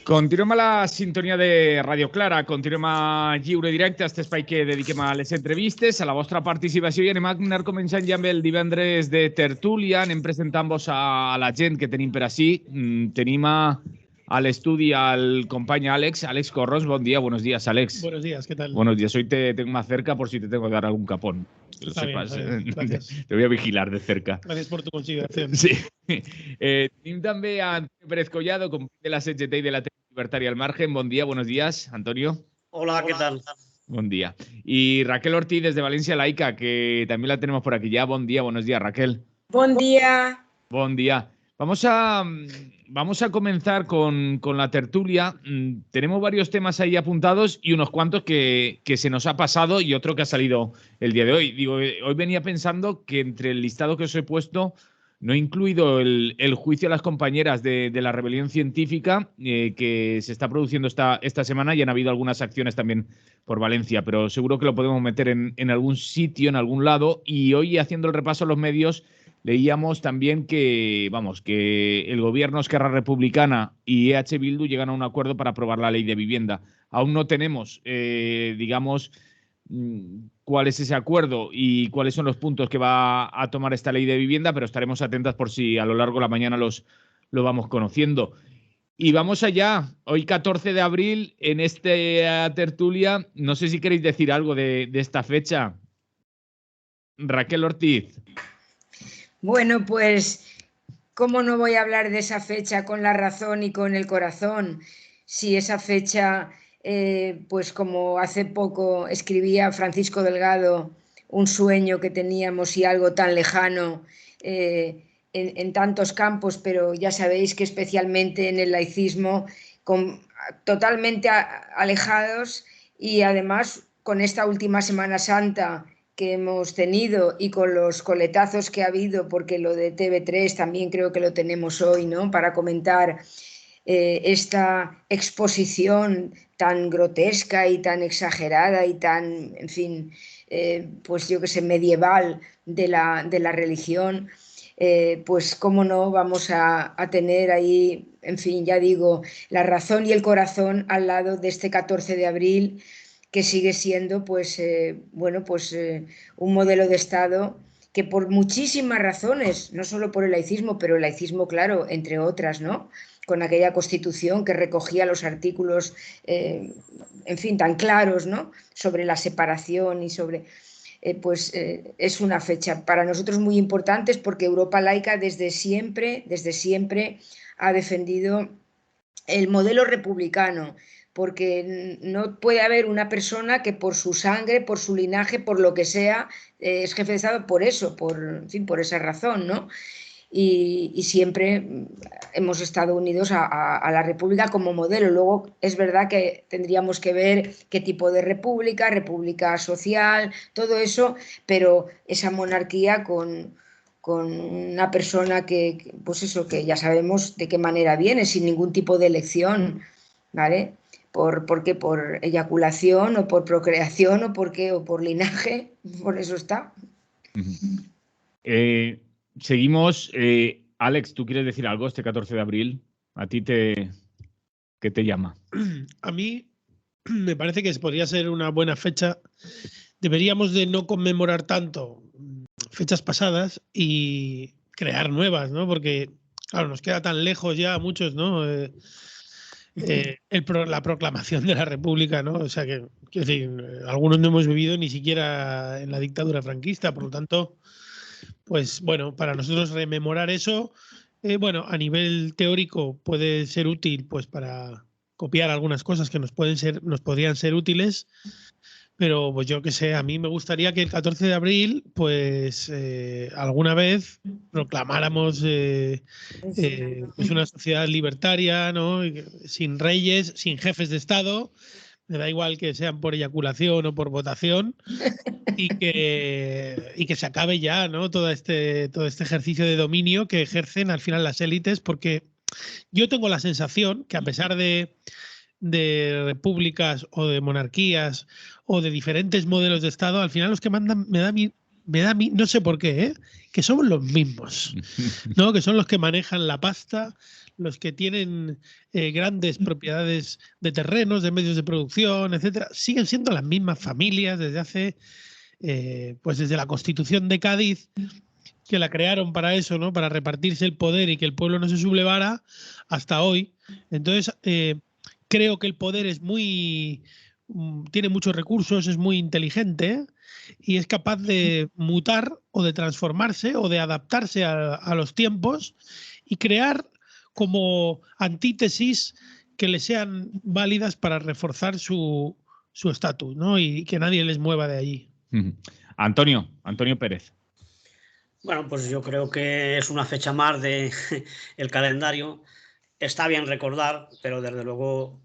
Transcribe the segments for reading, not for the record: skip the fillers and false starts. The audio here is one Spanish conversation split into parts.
Continuem a la sintonia de Radio Clara, continuem a Lliure Directe, aquest espai que dediquem a les entrevistes, a la vostra participació, i anem a anar començant ja amb el divendres de tertúlia. Anem presentant-vos a la gent que tenim per ací. Tenim a l'estudi al company Àlex Corros. Bon dia, buenos días, Àlex. Buenos días, ¿qué tal? Buenos días, hoy te tengo más cerca por si te tengo que dar algún capón. Está bien, gracias. Te voy a vigilar de cerca. Gracias por tu consideración. Sí. Tenim també a Antonio Pérez Collado, company de la CGT i de la Libertaria al Margen. Bon dia, buenos días, Antonio. Hola, ¿qué tal? Buen día. Y Raquel Ortiz desde Valencia Laica, que también la tenemos por aquí ya. Buen día, buenos días, Raquel. Buen día. Buen día. Vamos a comenzar con la tertulia. Tenemos varios temas ahí apuntados y unos cuantos que se nos ha pasado y otro que ha salido el día de hoy. Digo, hoy venía pensando que entre el listado que os he puesto no he incluido el juicio a las compañeras de la rebelión científica que se está produciendo esta semana, y han habido algunas acciones también por Valencia, pero seguro que lo podemos meter en algún sitio, en algún lado. Y hoy, haciendo el repaso a los medios, leíamos también que el gobierno, Esquerra Republicana y EH Bildu llegan a un acuerdo para aprobar la ley de vivienda. Aún no tenemos, cuál es ese acuerdo y cuáles son los puntos que va a tomar esta ley de vivienda, pero estaremos atentas por si a lo largo de la mañana lo vamos conociendo. Y vamos allá. Hoy, 14 de abril, en esta tertulia, no sé si queréis decir algo de esta fecha. Raquel Ortiz. Bueno, pues, ¿cómo no voy a hablar de esa fecha con la razón y con el corazón? Si esa fecha, pues como hace poco escribía Francisco Delgado, un sueño que teníamos y algo tan lejano en tantos campos, pero ya sabéis que especialmente en el laicismo, totalmente alejados, y además con esta última Semana Santa que hemos tenido y con los coletazos que ha habido, porque lo de TV3 también creo que lo tenemos hoy, ¿no?, para comentar esta exposición tan grotesca y tan exagerada y tan, en fin, pues yo que sé, medieval de la religión. Pues cómo no vamos a tener ahí, en fin, ya digo, la razón y el corazón al lado de este 14 de abril, que sigue siendo pues, un modelo de Estado que por muchísimas razones, no solo por el laicismo, pero el laicismo, claro, entre otras, ¿no?, con aquella Constitución que recogía los artículos, en fin, tan claros, ¿no?, sobre la separación y sobre... es una fecha para nosotros muy importante, porque Europa Laica desde siempre ha defendido el modelo republicano, porque no puede haber una persona que por su sangre, por su linaje, por lo que sea, es jefe de Estado por eso, en fin, por esa razón, ¿no? Y siempre hemos estado unidos a la república como modelo. Luego es verdad que tendríamos que ver qué tipo de república social, todo eso, pero esa monarquía con una persona que, pues eso, que ya sabemos de qué manera viene, sin ningún tipo de elección, ¿vale? ¿Por qué? Por eyaculación o por procreación o por qué, o por linaje, por eso está. Seguimos. Àlex, ¿tú quieres decir algo este 14 de abril? ¿A ti qué te llama? A mí me parece que podría ser una buena fecha. Deberíamos de no conmemorar tanto fechas pasadas y crear nuevas, ¿no? Porque, claro, nos queda tan lejos ya a muchos, ¿no? La proclamación de la República, ¿no? O sea que, quiero decir, algunos no hemos vivido ni siquiera en la dictadura franquista, por lo tanto, pues bueno, para nosotros rememorar eso, a nivel teórico puede ser útil, pues para copiar algunas cosas que nos podrían ser útiles, pero pues yo qué sé, a mí me gustaría que el 14 de abril, pues alguna vez proclamáramos pues una sociedad libertaria, ¿no?, sin reyes, sin jefes de Estado. Me da igual que sean por eyaculación o por votación, y que se acabe ya, ¿no?, todo este ejercicio de dominio que ejercen al final las élites, porque yo tengo la sensación que, a pesar de repúblicas o de monarquías o de diferentes modelos de Estado, al final los que mandan, me da a mí, no sé por qué, que somos los mismos, ¿no? Que son los que manejan la pasta, los que tienen grandes propiedades de terrenos, de medios de producción, etcétera. Siguen siendo las mismas familias desde hace, pues desde la Constitución de Cádiz, que la crearon para eso, ¿no? Para repartirse el poder y que el pueblo no se sublevara, hasta hoy. Entonces, creo que el poder es tiene muchos recursos, es muy inteligente y es capaz de mutar o de transformarse o de adaptarse a los tiempos y crear como antítesis que le sean válidas para reforzar su estatus, ¿no? Y que nadie les mueva de allí. Antonio Pérez. Bueno, pues yo creo que es una fecha más del calendario. Está bien recordar, pero desde luego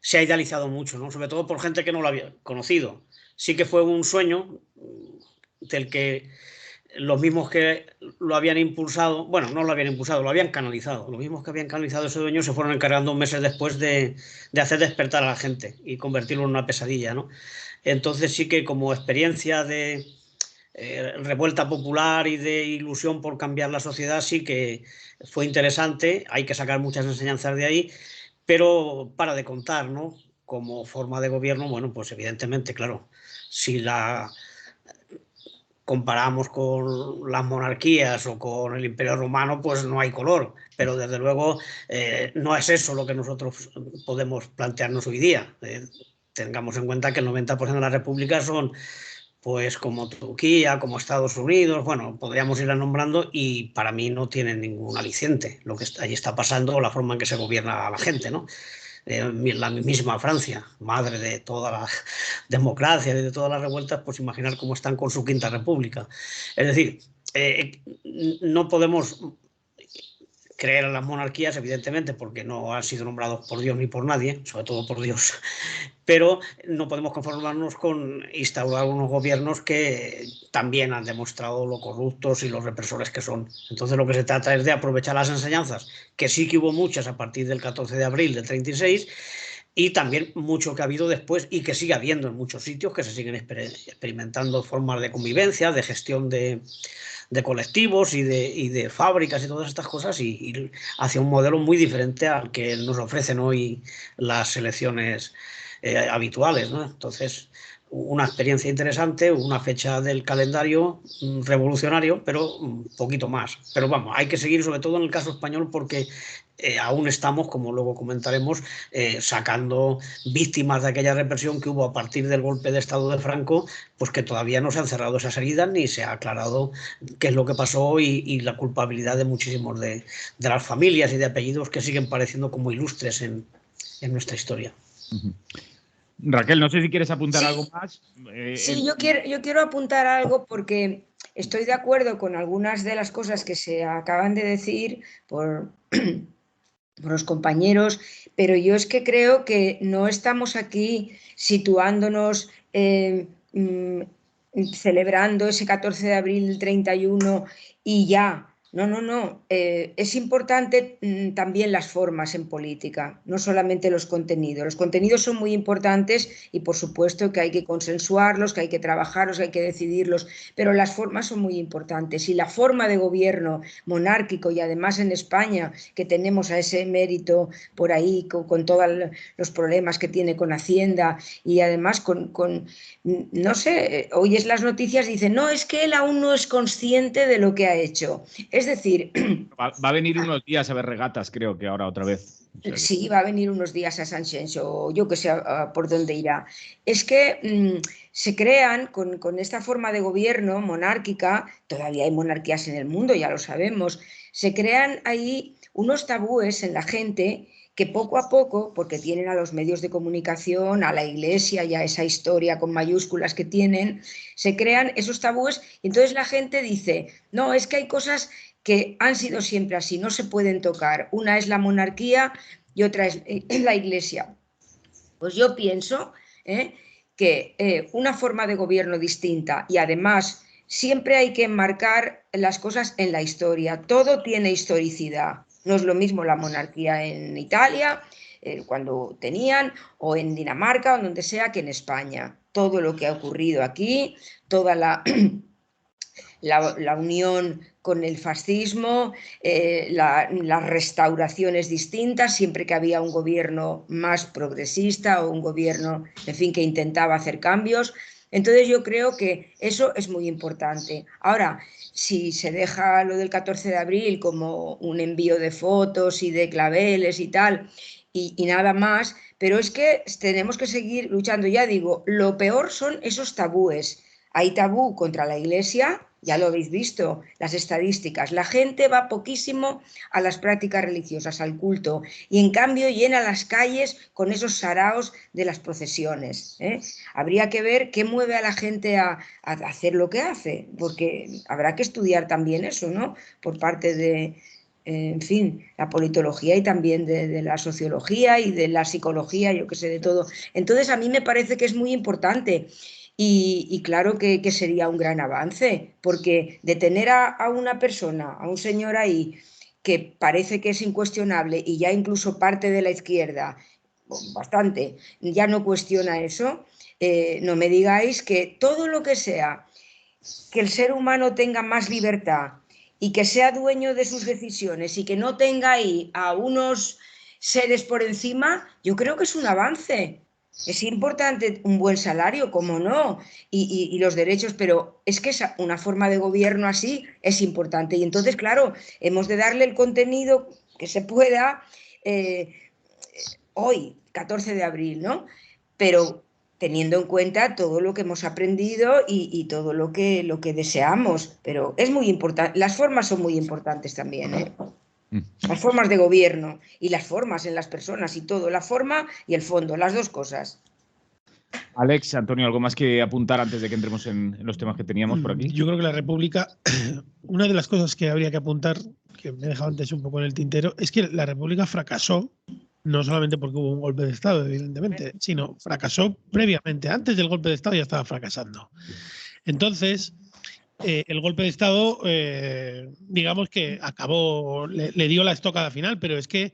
se ha idealizado mucho, ¿no? Sobre todo por gente que no lo había conocido. Sí que fue un sueño del que los mismos que lo habían impulsado, bueno, no lo habían impulsado, lo habían canalizado. Los mismos que habían canalizado ese sueño se fueron encargando meses después de hacer despertar a la gente y convertirlo en una pesadilla, ¿no? Entonces sí que como experiencia de revuelta popular y de ilusión por cambiar la sociedad sí que fue interesante, hay que sacar muchas enseñanzas de ahí, pero para de contar, ¿no? Como forma de gobierno, bueno, pues evidentemente, claro, si la comparamos con las monarquías o con el Imperio Romano, pues no hay color, pero desde luego no es eso lo que nosotros podemos plantearnos hoy día. Tengamos en cuenta que el 90% de las repúblicas son pues como Turquía, como Estados Unidos, bueno, podríamos irla nombrando y para mí no tienen ningún aliciente lo que allí está pasando o la forma en que se gobierna a la gente, ¿no? La misma Francia, madre de toda la democracia y de todas las revueltas, pues imaginar cómo están con su Quinta República. Es decir, no podemos creer en las monarquías, evidentemente, porque no han sido nombrados por Dios ni por nadie, sobre todo por Dios, pero no podemos conformarnos con instaurar unos gobiernos que también han demostrado lo corruptos y los represores que son. Entonces lo que se trata es de aprovechar las enseñanzas, que sí que hubo muchas a partir del 14 de abril del 36, y también mucho que ha habido después y que sigue habiendo en muchos sitios, que se siguen experimentando formas de convivencia, de gestión de colectivos y de fábricas y todas estas cosas y hacia un modelo muy diferente al que nos ofrecen hoy las elecciones habituales, ¿no? Entonces, una experiencia interesante, una fecha del calendario revolucionario, pero un poquito más. Pero vamos, hay que seguir sobre todo en el caso español porque aún estamos, como luego comentaremos, sacando víctimas de aquella represión que hubo a partir del golpe de Estado de Franco, pues que todavía no se han cerrado esas heridas ni se ha aclarado qué es lo que pasó y la culpabilidad de muchísimos de las familias y de apellidos que siguen pareciendo como ilustres en nuestra historia. Raquel, no sé si quieres apuntar algo más. Sí, yo quiero apuntar algo porque estoy de acuerdo con algunas de las cosas que se acaban de decir por los compañeros, pero yo es que creo que no estamos aquí situándonos, celebrando ese 14 de abril del 31 y ya. No. Es importante también las formas en política, no solamente los contenidos. Los contenidos son muy importantes y por supuesto que hay que consensuarlos, que hay que trabajarlos, que hay que decidirlos, pero las formas son muy importantes. Y la forma de gobierno monárquico, y además en España, que tenemos a ese emérito por ahí, con todos los problemas que tiene con Hacienda y además no sé, oyes las noticias, dicen, no, es que él aún no es consciente de lo que ha hecho. Es decir, va a venir unos días a ver regatas, creo que ahora otra vez. O sea que... Sí, va a venir unos días a San Xenxo, yo que sé por dónde irá. Es que se crean con esta forma de gobierno monárquica, todavía hay monarquías en el mundo, ya lo sabemos, se crean ahí unos tabúes en la gente que poco a poco, porque tienen a los medios de comunicación, a la iglesia y a esa historia con mayúsculas que tienen, se crean esos tabúes y entonces la gente dice, no, es que hay cosas que han sido siempre así, no se pueden tocar. Una es la monarquía y otra es la iglesia. Pues yo pienso que una forma de gobierno distinta y además siempre hay que enmarcar las cosas en la historia. Todo tiene historicidad. No es lo mismo la monarquía en Italia, cuando tenían, o en Dinamarca, o donde sea, que en España. Todo lo que ha ocurrido aquí, toda la la unión con el fascismo, las restauraciones distintas, siempre que había un gobierno más progresista o un gobierno, en fin, que intentaba hacer cambios. Entonces yo creo que eso es muy importante. Ahora, si se deja lo del 14 de abril como un envío de fotos y de claveles y tal, y nada más, pero es que tenemos que seguir luchando. Ya digo, lo peor son esos tabúes. Hay tabú contra la Iglesia, ya lo habéis visto, las estadísticas. La gente va poquísimo a las prácticas religiosas, al culto, y en cambio llena las calles con esos saraos de las procesiones. Habría que ver qué mueve a la gente a hacer lo que hace, porque habrá que estudiar también eso, ¿no? Por parte de, en fin, la politología y también de la sociología y de la psicología, yo que sé, de todo. Entonces, a mí me parece que es muy importante. Y claro que sería un gran avance, porque detener a una persona, a un señor ahí, que parece que es incuestionable y ya incluso parte de la izquierda, bastante, ya no cuestiona eso, no me digáis que todo lo que sea que el ser humano tenga más libertad y que sea dueño de sus decisiones y que no tenga ahí a unos seres por encima, yo creo que es un avance. Es importante un buen salario, como no, y los derechos, pero es que una forma de gobierno así es importante. Y entonces, claro, hemos de darle el contenido que se pueda hoy, 14 de abril, ¿no? Pero teniendo en cuenta todo lo que hemos aprendido y todo lo que deseamos. Pero es muy importante, las formas son muy importantes también, ¿eh? Las formas de gobierno y las formas en las personas y todo, la forma y el fondo, las dos cosas. Alex, Antonio, ¿algo más que apuntar antes de que entremos en los temas que teníamos por aquí? Yo creo que la República, una de las cosas que habría que apuntar, que me he dejado antes un poco en el tintero, es que la República fracasó, no solamente porque hubo un golpe de Estado, evidentemente, sino fracasó previamente. Antes del golpe de Estado ya estaba fracasando. Entonces, el golpe de Estado, digamos que acabó, le dio la estocada final, pero es que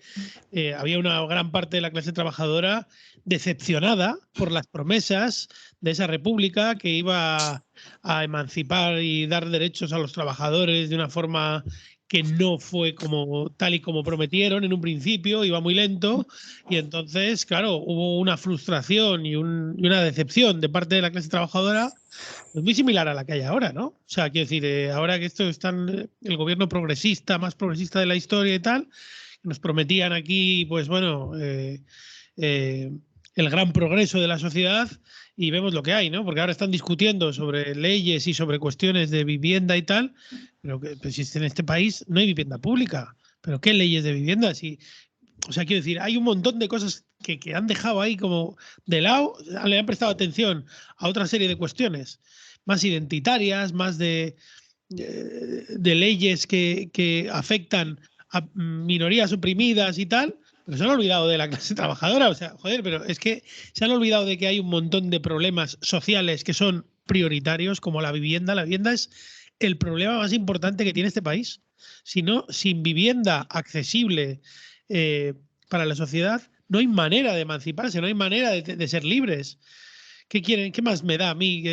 había una gran parte de la clase trabajadora decepcionada por las promesas de esa república que iba a emancipar y dar derechos a los trabajadores de una forma que no fue como tal y como prometieron en un principio, iba muy lento y entonces, claro, hubo una frustración y una decepción de parte de la clase trabajadora pues muy similar a la que hay ahora, ¿no? O sea, quiero decir, ahora que esto están el gobierno progresista, más progresista de la historia y tal, nos prometían aquí, pues bueno, el gran progreso de la sociedad y vemos lo que hay, ¿no? Porque ahora están discutiendo sobre leyes y sobre cuestiones de vivienda y tal, pero que pues, en este país no hay vivienda pública. ¿Pero qué leyes de vivienda? Si, o sea, quiero decir, hay un montón de cosas que han dejado ahí como de lado, le han prestado atención a otra serie de cuestiones más identitarias, más de leyes que afectan a minorías oprimidas y tal, pero se han olvidado de la clase trabajadora. O sea, joder, pero es que se han olvidado de que hay un montón de problemas sociales que son prioritarios, como la vivienda. La vivienda es el problema más importante que tiene este país. Si no, sin vivienda accesible para la sociedad, no hay manera de emanciparse, no hay manera de ser libres. ¿Qué quieren? ¿Qué más me da a mí?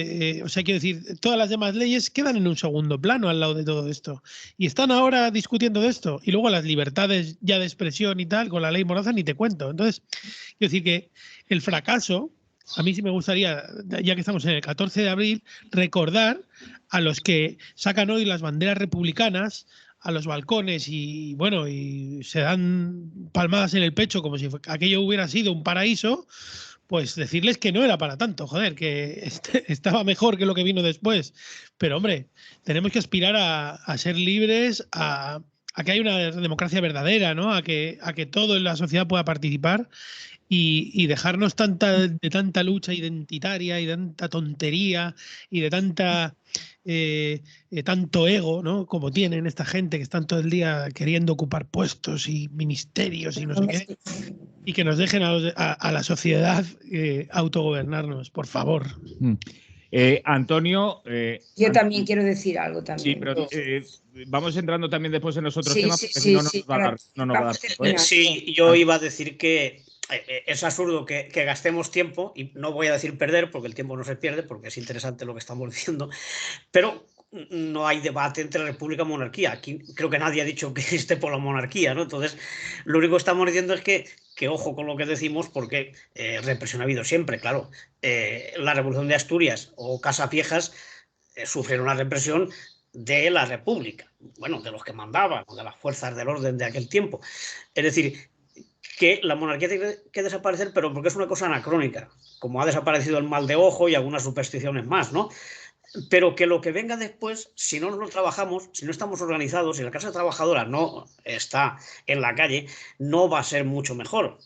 O sea, quiero decir, todas las demás leyes quedan en un segundo plano al lado de todo esto. Y están ahora discutiendo de esto. Y luego las libertades ya de expresión y tal, con la ley Mordaza ni te cuento. Entonces, quiero decir que el fracaso, a mí sí me gustaría, ya que estamos en el 14 de abril, recordar a los que sacan hoy las banderas republicanas a los balcones y bueno, y se dan palmadas en el pecho como si aquello hubiera sido un paraíso, pues decirles que no era para tanto, joder, que estaba mejor que lo que vino después. Pero hombre, tenemos que aspirar a ser libres, a que haya una democracia verdadera, ¿no? A que todo en la sociedad pueda participar y dejarnos de tanta lucha identitaria y de tanta tontería y de tanto ego, ¿no? Como tienen esta gente que están todo el día queriendo ocupar puestos y ministerios y no sé qué, y que nos dejen a la sociedad autogobernarnos, por favor. Antonio. Yo también quiero decir algo también. Sí, pero vamos entrando también después en los otros Sí, temas, sí, porque sí, si no, sí, no nos va a dar tiempo. Sí, yo iba a decir que es absurdo que gastemos tiempo, y no voy a decir perder, porque el tiempo no se pierde, porque es interesante lo que estamos diciendo, pero no hay debate entre república y monarquía. Aquí creo que nadie ha dicho que esté por la monarquía, ¿no? Entonces, lo único que estamos diciendo es que ojo con lo que decimos, porque represión ha habido siempre, claro. La Revolución de Asturias o Casas Viejas sufrieron una represión de la república, bueno, de los que mandaban, de las fuerzas del orden de aquel tiempo. Es decir, que la monarquía tiene que desaparecer, pero porque es una cosa anacrónica, como ha desaparecido el mal de ojo y algunas supersticiones más, ¿no? Pero que lo que venga después, si no lo trabajamos, si no estamos organizados, si la clase trabajadora no está en la calle, no va a ser mucho mejor.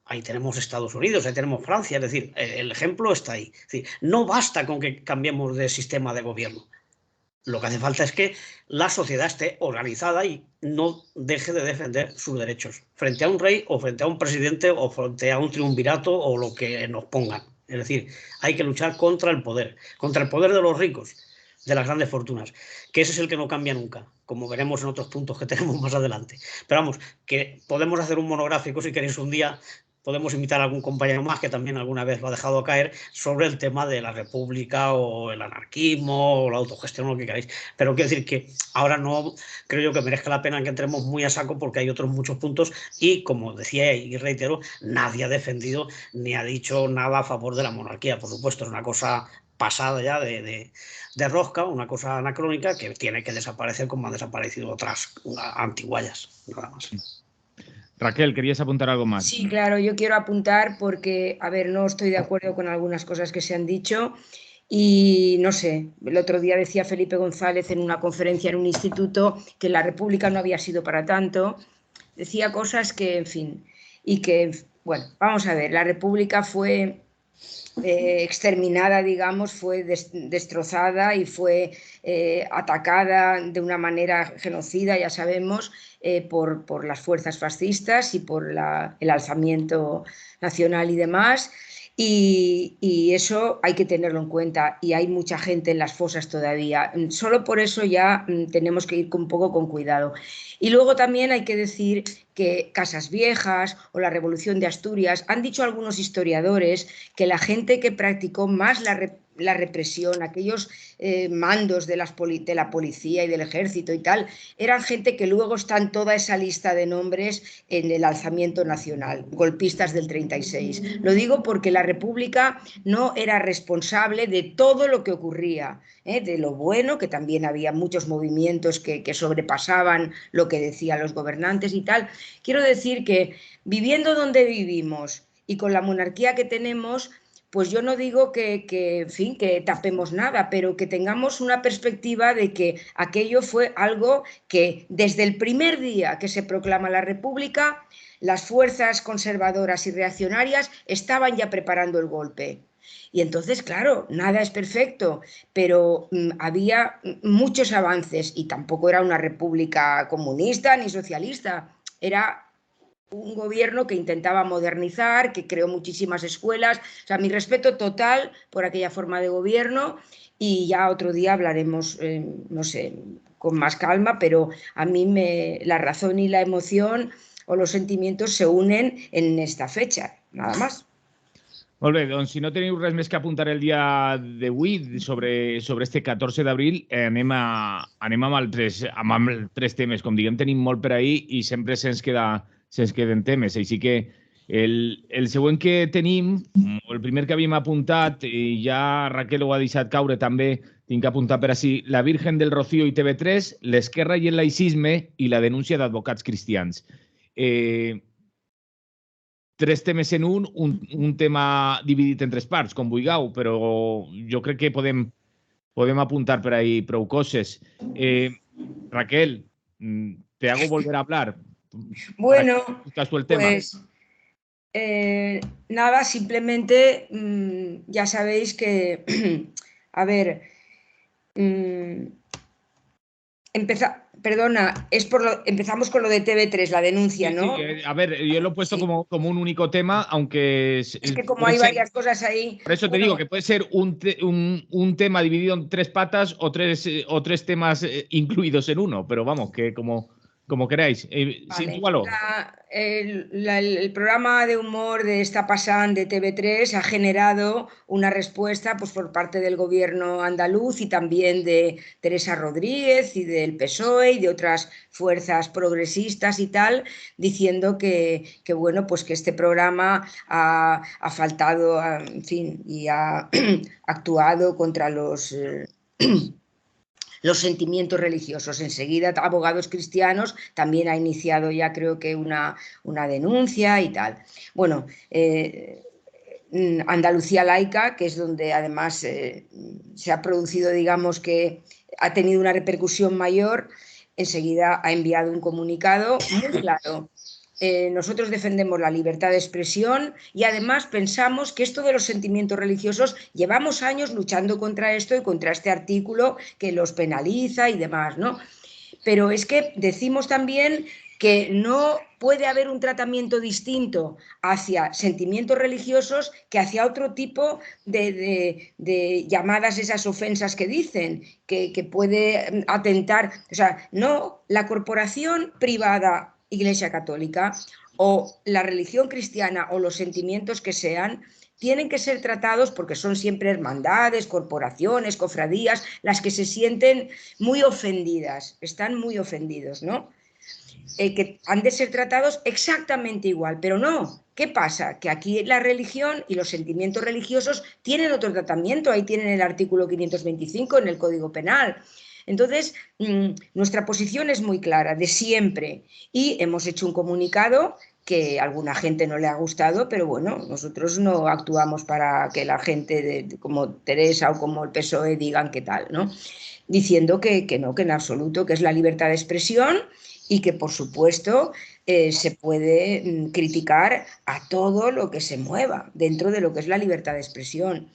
Ahí tenemos Estados Unidos, ahí tenemos Francia, es decir, el ejemplo está ahí. Es decir, no basta con que cambiemos de sistema de gobierno. Lo que hace falta es que la sociedad esté organizada y no deje de defender sus derechos frente a un rey o frente a un presidente o frente a un triunvirato o lo que nos pongan. Es decir, hay que luchar contra el poder de los ricos, de las grandes fortunas, que ese es el que no cambia nunca, como veremos en otros puntos que tenemos más adelante. Pero vamos, que podemos hacer un monográfico si queréis un día. Podemos invitar a algún compañero más que también alguna vez lo ha dejado caer sobre el tema de la república o el anarquismo o la autogestión, lo que queráis. Pero quiero decir que ahora no creo yo que merezca la pena que entremos muy a saco porque hay otros muchos puntos y, como decía y reitero, nadie ha defendido ni ha dicho nada a favor de la monarquía. Por supuesto, es una cosa pasada ya de rosca, una cosa anacrónica que tiene que desaparecer como han desaparecido otras antiguallas, nada más. Raquel, ¿querías apuntar algo más? Sí, claro, yo quiero apuntar porque, a ver, no estoy de acuerdo con algunas cosas que se han dicho y no sé, el otro día decía Felipe González en una conferencia en un instituto que la República no había sido para tanto, decía cosas que, en fin, y que, bueno, vamos a ver, la República fue exterminada, digamos, fue destrozada y fue atacada de una manera genocida, ya sabemos, por las fuerzas fascistas y por el alzamiento nacional y demás. Y eso hay que tenerlo en cuenta y hay mucha gente en las fosas todavía. Solo por eso ya tenemos que ir un poco con cuidado. Y luego también hay que decir que Casas Viejas o la Revolución de Asturias, han dicho algunos historiadores que la gente que practicó más la represión, aquellos mandos de la policía y del ejército y tal, eran gente que luego está en toda esa lista de nombres en el alzamiento nacional, golpistas del 36. Lo digo porque la República no era responsable de todo lo que ocurría, de lo bueno, que también había muchos movimientos que sobrepasaban lo que decían los gobernantes y tal. Quiero decir que viviendo donde vivimos y con la monarquía que tenemos, pues yo no digo en fin, que tapemos nada, pero que tengamos una perspectiva de que aquello fue algo que desde el primer día que se proclama la República, las fuerzas conservadoras y reaccionarias estaban ya preparando el golpe. Y entonces, claro, nada es perfecto, pero había muchos avances y tampoco era una república comunista ni socialista, era un gobierno que intentaba modernizar, que creó muchísimas escuelas. O sea, mi respeto total por aquella forma de gobierno y ya otro día hablaremos, no sé, con más calma, pero a mí la razón y la emoción o los sentimientos se unen en esta fecha, nada más. Molt bé, doncs si no teniu res més que apuntar el dia d'avui sobre este 14 d'abril, anem amb tres temes. Com diguem, tenim molt per ahir i sempre se'ns queden temes. Així que el següent que tenim, el primer que havíem apuntat, i ja Raquel ho ha deixat caure també, tinc que apuntar per així, la Virgen del Rocío i TV3, l'esquerra i el laïcisme i la denúncia d'advocats cristians. Tres temes en un tema dividit en tres parts, com vulgueu, però jo crec que podem apuntar per ahí prou coses. Raquel, te hago volver a hablar. Bueno, El tema. pues nada, simplemente ya sabéis que, a ver, perdona, empezamos con lo de TV3, la denuncia, sí, ¿no? Sí, a ver, yo lo he puesto como un único tema, aunque... Es que como hay varias cosas ahí... Por eso te digo que puede ser un tema dividido en tres patas o tres temas incluidos en uno, pero vamos, que como como queráis. Vale. Sitúalo. El programa de humor de Está Passant de TV3 ha generado una respuesta pues, por parte del gobierno andaluz y también de Teresa Rodríguez y del PSOE y de otras fuerzas progresistas y tal, diciendo que bueno, pues que este programa ha faltado, en fin, y ha actuado contra los sentimientos religiosos. Enseguida, Abogados Cristianos también ha iniciado ya, creo que, una denuncia y tal. Bueno, Andalucía Laica, que es donde además se ha producido, digamos, que ha tenido una repercusión mayor, enseguida ha enviado un comunicado muy claro. Nosotros defendemos la libertad de expresión y además pensamos que esto de los sentimientos religiosos, llevamos años luchando contra esto y contra este artículo que los penaliza y demás, ¿no? Pero es que decimos también que no puede haber un tratamiento distinto hacia sentimientos religiosos que hacia otro tipo de llamadas, esas ofensas que dicen, que puede atentar. O sea, no, la corporación privada Iglesia Católica o la religión cristiana o los sentimientos que sean, tienen que ser tratados porque son siempre hermandades, corporaciones, cofradías, las que se sienten muy ofendidas, están muy ofendidos, ¿no? Que han de ser tratados exactamente igual, pero no. ¿Qué pasa? Que aquí la religión y los sentimientos religiosos tienen otro tratamiento, ahí tienen el artículo 525 en el Código Penal. Entonces, nuestra posición es muy clara, de siempre, y hemos hecho un comunicado que a alguna gente no le ha gustado, pero bueno, nosotros no actuamos para que la gente como Teresa o como el PSOE digan qué tal, ¿no? Diciendo que no, que en absoluto, que es la libertad de expresión y que, por supuesto, se puede criticar a todo lo que se mueva dentro de lo que es la libertad de expresión.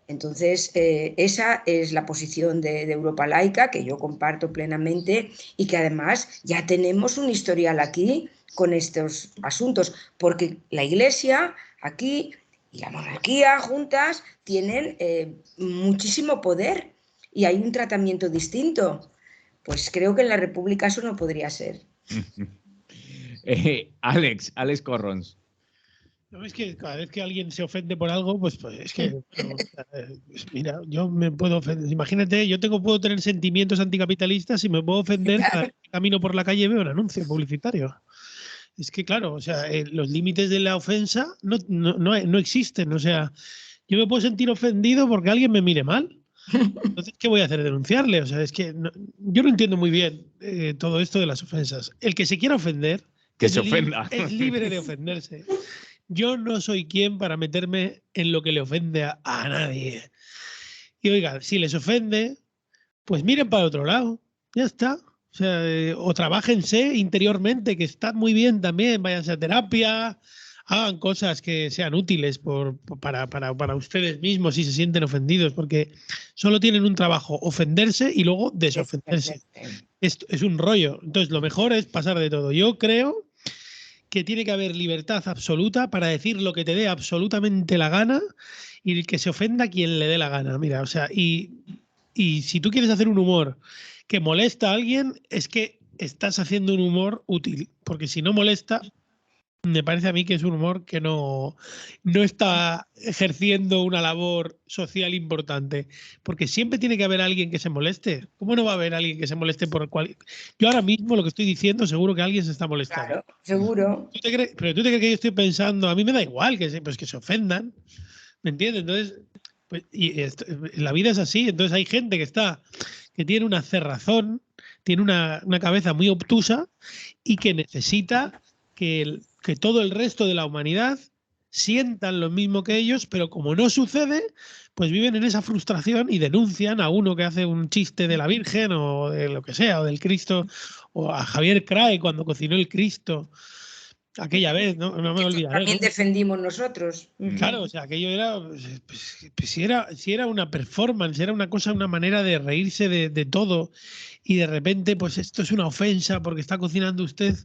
Entonces, esa es la posición de Europa Laica, que yo comparto plenamente y que además ya tenemos un historial aquí con estos asuntos, porque la Iglesia aquí y la monarquía juntas tienen muchísimo poder y hay un tratamiento distinto. Pues creo que en la República eso no podría ser. Alex Corrons. No, es que cada vez que alguien se ofende por algo, pues es que, bueno, pues mira, yo me puedo ofender. Imagínate, puedo tener sentimientos anticapitalistas y me puedo ofender cada vez que camino por la calle y veo un anuncio publicitario. Es que, claro, o sea, los límites de la ofensa no existen. O sea, yo me puedo sentir ofendido porque alguien me mire mal. Entonces, ¿qué voy a hacer? Denunciarle. O sea, es que yo no entiendo muy bien todo esto de las ofensas. El que se quiera ofender, que se ofenda. Es libre de ofenderse. Yo no soy quien para meterme en lo que le ofende a nadie. Y oiga, si les ofende, pues miren para otro lado. Ya está. O sea, o trabájense interiormente, que está muy bien también. Váyanse a terapia, hagan cosas que sean útiles para ustedes mismos si se sienten ofendidos, porque solo tienen un trabajo, ofenderse y luego desofenderse. Esto es un rollo. Entonces, lo mejor es pasar de todo. Yo creo que tiene que haber libertad absoluta para decir lo que te dé absolutamente la gana y que se ofenda quien le dé la gana. Mira, o sea, y si tú quieres hacer un humor que molesta a alguien, es que estás haciendo un humor útil, porque si no molesta, me parece a mí que es un humor que no está ejerciendo una labor social importante, porque siempre tiene que haber alguien que se moleste. ¿Cómo no va a haber alguien que se moleste por el cual? Yo ahora mismo lo que estoy diciendo, seguro que alguien se está molestando. Claro, seguro. Pero tú te crees que yo estoy pensando, a mí me da igual que se ofendan, ¿me entiendes? Entonces, pues, la vida es así, entonces hay gente que tiene una cerrazón, tiene una cabeza muy obtusa y que necesita que todo el resto de la humanidad sientan lo mismo que ellos, pero como no sucede, pues viven en esa frustración y denuncian a uno que hace un chiste de la Virgen o de lo que sea, o del Cristo, o a Javier Crae cuando cocinó el Cristo aquella vez, no me olvidaré. También defendimos nosotros. Claro, o sea, aquello era, pues, si era una performance, era una cosa, una manera de reírse de todo, y de repente, pues esto es una ofensa porque está cocinando usted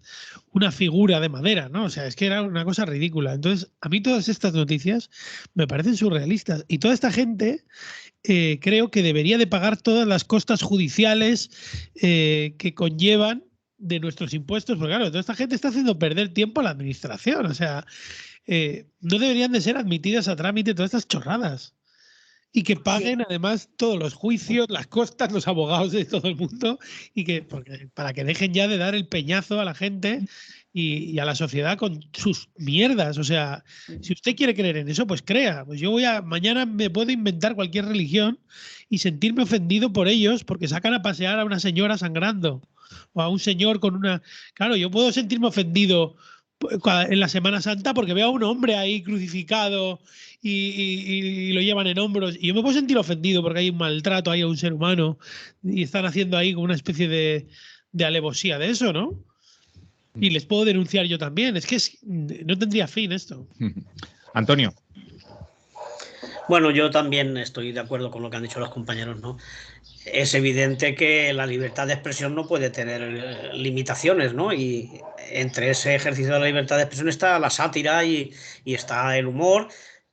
una figura de madera, ¿no? O sea, es que era una cosa ridícula. Entonces, a mí todas estas noticias me parecen surrealistas, y toda esta gente creo que debería de pagar todas las costas judiciales que conllevan de nuestros impuestos, porque claro, toda esta gente está haciendo perder tiempo a la administración. O sea, no deberían de ser admitidas a trámite todas estas chorradas. Y que paguen además todos los juicios, las costas, los abogados de todo el mundo, y para que dejen ya de dar el peñazo a la gente y a la sociedad con sus mierdas. O sea, si usted quiere creer en eso, pues crea. Pues yo mañana me puedo inventar cualquier religión y sentirme ofendido por ellos porque sacan a pasear a una señora sangrando o a un señor con una... Claro, yo puedo sentirme ofendido en la Semana Santa porque veo a un hombre ahí crucificado y lo llevan en hombros, y yo me puedo sentir ofendido porque hay un maltrato ahí a un ser humano y están haciendo ahí como una especie de alevosía de eso, ¿no? Y les puedo denunciar yo también. Es que no tendría fin esto. Antonio. Bueno, yo también estoy de acuerdo con lo que han dicho los compañeros, ¿no? Es evidente que la libertad de expresión no puede tener limitaciones, ¿no? Y entre ese ejercicio de la libertad de expresión está la sátira y está el humor.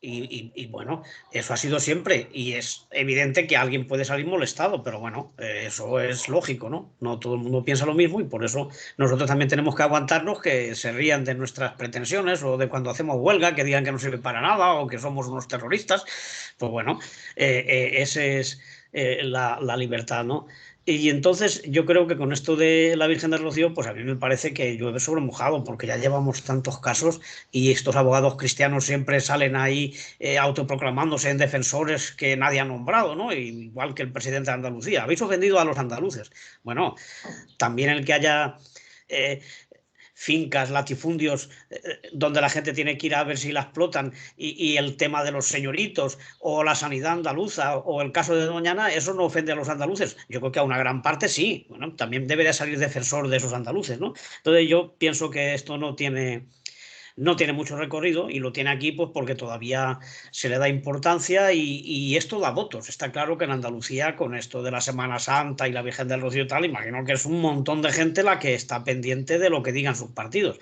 Y bueno, eso ha sido siempre. Y es evidente que alguien puede salir molestado, pero bueno, eso es lógico, ¿no? No todo el mundo piensa lo mismo y por eso nosotros también tenemos que aguantarnos que se rían de nuestras pretensiones o de cuando hacemos huelga, que digan que no sirve para nada o que somos unos terroristas. Pues bueno, ese es la libertad, ¿no? Y entonces yo creo que con esto de la Virgen del Rocío, pues a mí me parece que llueve sobre mojado, porque ya llevamos tantos casos y estos abogados cristianos siempre salen ahí autoproclamándose en defensores que nadie ha nombrado, ¿no? Igual que el presidente de Andalucía. Habéis ofendido a los andaluces. Bueno, también el que haya... fincas, latifundios, donde la gente tiene que ir a ver si la explotan, y el tema de los señoritos o la sanidad andaluza o el caso de Doñana, eso no ofende a los andaluces. Yo creo que a una gran parte sí. Bueno, también debería salir defensor de esos andaluces, ¿no? Entonces yo pienso que esto no tiene mucho recorrido y lo tiene aquí pues porque todavía se le da importancia y esto da votos. Está claro que en Andalucía, con esto de la Semana Santa y la Virgen del Rocío y tal, imagino que es un montón de gente la que está pendiente de lo que digan sus partidos.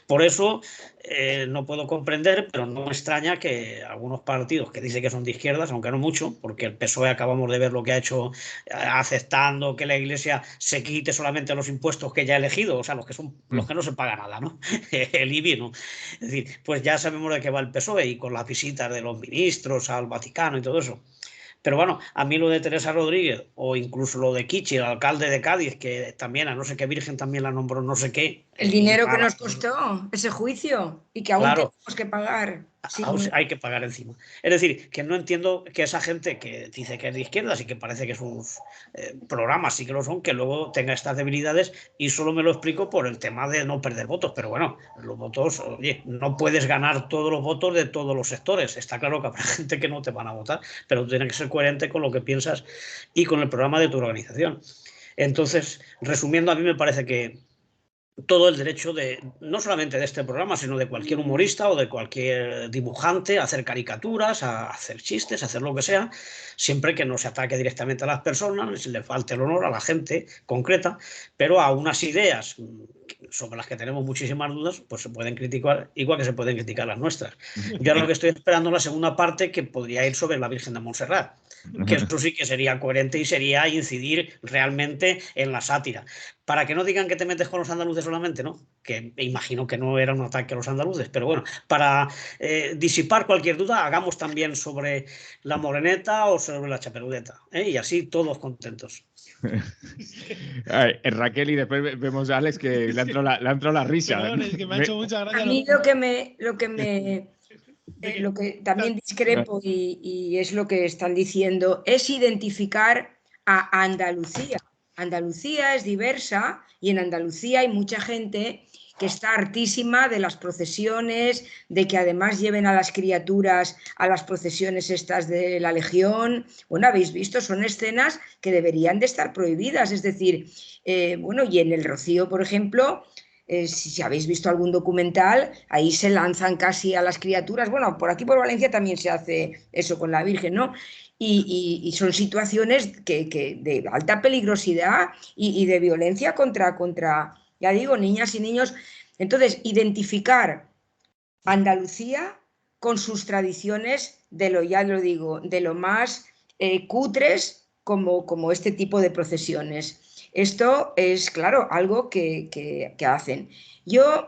Por eso no puedo comprender, pero no me extraña que algunos partidos que dicen que son de izquierdas, aunque no mucho, porque el PSOE acabamos de ver lo que ha hecho aceptando que la Iglesia se quite solamente los impuestos que ya ha elegido, o sea, los que no se paga nada, ¿no? El IBI, ¿no? Es decir, pues ya sabemos de qué va el PSOE y con las visitas de los ministros al Vaticano y todo eso. Pero bueno, a mí lo de Teresa Rodríguez o incluso lo de Kichi, el alcalde de Cádiz, que también a no sé qué virgen también la nombró no sé qué. El dinero que nos costó ese juicio y que aún claro, tenemos que pagar. Sí. Hay que pagar encima. Es decir, que no entiendo que esa gente que dice que es de izquierdas y que parece que sus programas sí que lo son, que luego tenga estas debilidades, y solo me lo explico por el tema de no perder votos. Pero bueno, los votos, oye, no puedes ganar todos los votos de todos los sectores. Está claro que habrá gente que no te van a votar, pero tú tienes que ser coherente con lo que piensas y con el programa de tu organización. Entonces, resumiendo, a mí me parece que todo el derecho no solamente de este programa, sino de cualquier humorista o de cualquier dibujante a hacer caricaturas, a hacer chistes, a hacer lo que sea, siempre que no se ataque directamente a las personas, le falte el honor a la gente concreta, pero a unas ideas sobre las que tenemos muchísimas dudas, pues se pueden criticar, igual que se pueden criticar las nuestras. Yo ahora lo que estoy esperando es la segunda parte, que podría ir sobre la Virgen de Montserrat, que eso sí que sería coherente y sería incidir realmente en la sátira. Para que no digan que te metes con los andaluces solamente, ¿no? Que imagino que no era un ataque a los andaluces, pero bueno, para disipar cualquier duda, hagamos también sobre la moreneta o sobre la chaperudeta, y así todos contentos. Raquel, y después vemos a Alex que le ha entrado la risa. Perdón, es que me ha hecho mucha gracia. A mí lo que también discrepo y es lo que están diciendo, es identificar a Andalucía. Andalucía es diversa y en Andalucía hay mucha gente que está hartísima de las procesiones, de que además lleven a las criaturas a las procesiones estas de la Legión. Bueno, habéis visto, son escenas que deberían de estar prohibidas. Es decir, bueno, y en el Rocío, por ejemplo, si habéis visto algún documental, ahí se lanzan casi a las criaturas. Bueno, por aquí por Valencia también se hace eso con la Virgen, ¿no? Y son situaciones que de alta peligrosidad y de violencia contra, ya digo, niñas y niños. Entonces, identificar Andalucía con sus tradiciones ya lo digo, de lo más cutres como este tipo de procesiones. Esto es, claro, algo que hacen. Yo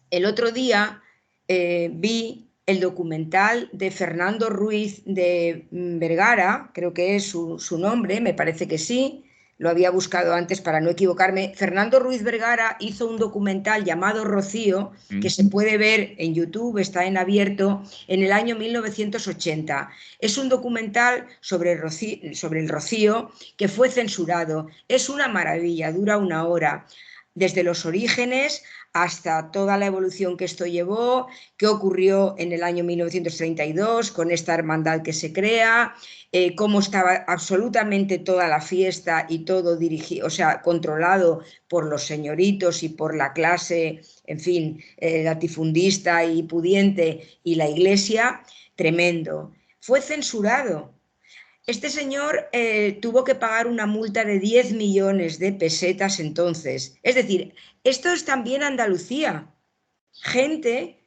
el otro día vi el documental de Fernando Ruiz de Vergara, creo que es su nombre, me parece que sí, lo había buscado antes para no equivocarme. Fernando Ruiz Vergara hizo un documental llamado Rocío, que se puede ver en YouTube, está en abierto, en el año 1980. Es un documental sobre el Rocío que fue censurado. Es una maravilla, dura 1 hora. Desde los orígenes hasta toda la evolución que esto llevó, qué ocurrió en el año 1932 con esta hermandad que se crea, cómo estaba absolutamente toda la fiesta y todo dirigido, o sea, controlado por los señoritos y por la clase, en fin, latifundista y pudiente y la iglesia, tremendo. Fue censurado. Este señor tuvo que pagar una multa de 10 millones de pesetas entonces. Es decir, esto es también Andalucía. Gente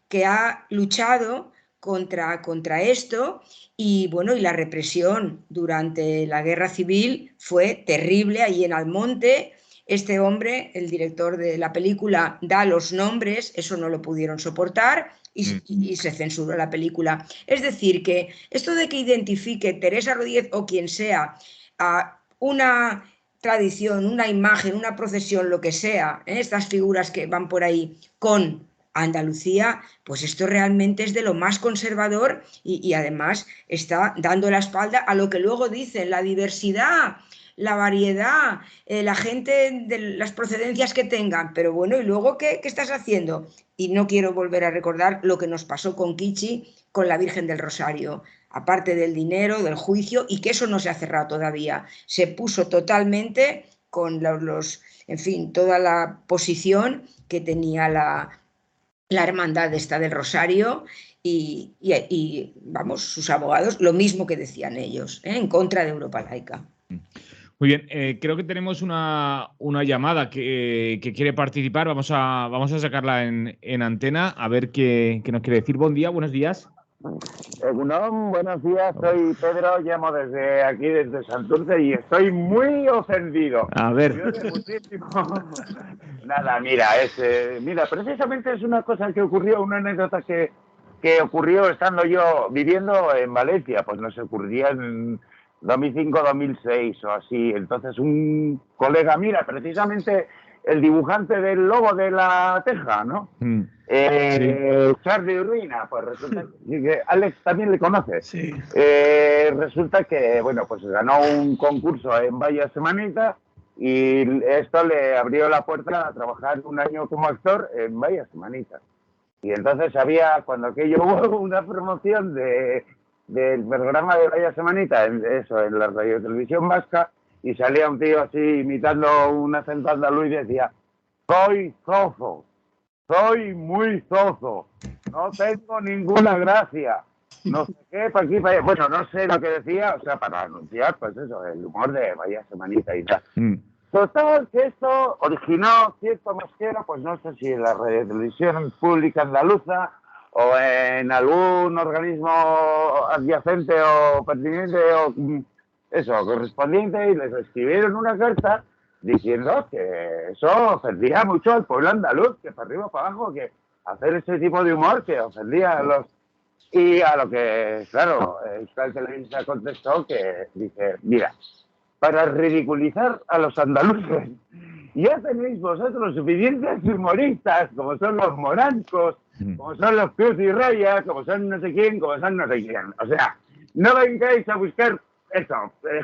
que ha luchado contra esto y bueno, y la represión durante la guerra civil fue terrible ahí en Almonte. Este hombre, el director de la película, da los nombres, eso no lo pudieron soportar y se censuró la película. Es decir, que esto de que identifique Teresa Rodríguez o quien sea a una tradición, una imagen, una procesión, lo que sea, estas figuras que van por ahí con Andalucía, pues esto realmente es de lo más conservador y además está dando la espalda a lo que luego dicen, la diversidad, la variedad, la gente de las procedencias que tengan, pero bueno, ¿y luego qué estás haciendo? Y no quiero volver a recordar lo que nos pasó con Kichi, con la Virgen del Rosario, aparte del dinero, del juicio, y que eso no se ha cerrado todavía. Se puso totalmente con en fin, toda la posición que tenía la hermandad esta del Rosario y, vamos, sus abogados, lo mismo que decían ellos, en contra de Europa Laica. Muy bien, creo que tenemos una llamada que quiere participar. Vamos a sacarla en antena a ver qué nos quiere decir. Buen día, buenos días. Egunon, buenos días, soy Pedro, llamo desde aquí, desde Santurce, y estoy muy ofendido. A ver. Muchísimo. Nada, mira, precisamente es una cosa que ocurrió, una anécdota que ocurrió estando yo viviendo en Valencia, pues nos ocurría en 2005-2006 o así. Entonces un colega, mira, precisamente el dibujante del logo de la Teja, ¿no? Sí. Charlie Urbina, pues resulta que Alex también le conoce. Sí. Resulta que, bueno, pues ganó un concurso en Vaya Semanita y esto le abrió la puerta a trabajar 1 año como actor en Vaya Semanita. Y entonces cuando aquello hubo una promoción del programa de Vaya Semanita, en la radio televisión vasca, y salía un tío así imitando un acento andaluz y decía: soy zozo, soy muy zozo, no tengo ninguna gracia, no sé qué, para aquí, para allá. Bueno, no sé lo que decía, o sea, para anunciar, pues eso, el humor de Vaya Semanita y tal. Total, que esto originó cierto mosquero, pues no sé si en la radio televisión pública andaluza o en algún organismo adyacente o pertinente o eso, correspondiente, y les escribieron una carta diciendo que eso ofendía mucho al pueblo andaluz, que para arriba para abajo, que hacer ese tipo de humor que ofendía a los... Y a lo que, claro, Euskal Televisa contestó que dice: mira, para ridiculizar a los andaluces ya tenéis vosotros suficientes humoristas, como son los morancos, como son los Cruz y Raya, como son no sé quién, como son no sé quién. O sea, no vengáis a buscar eso,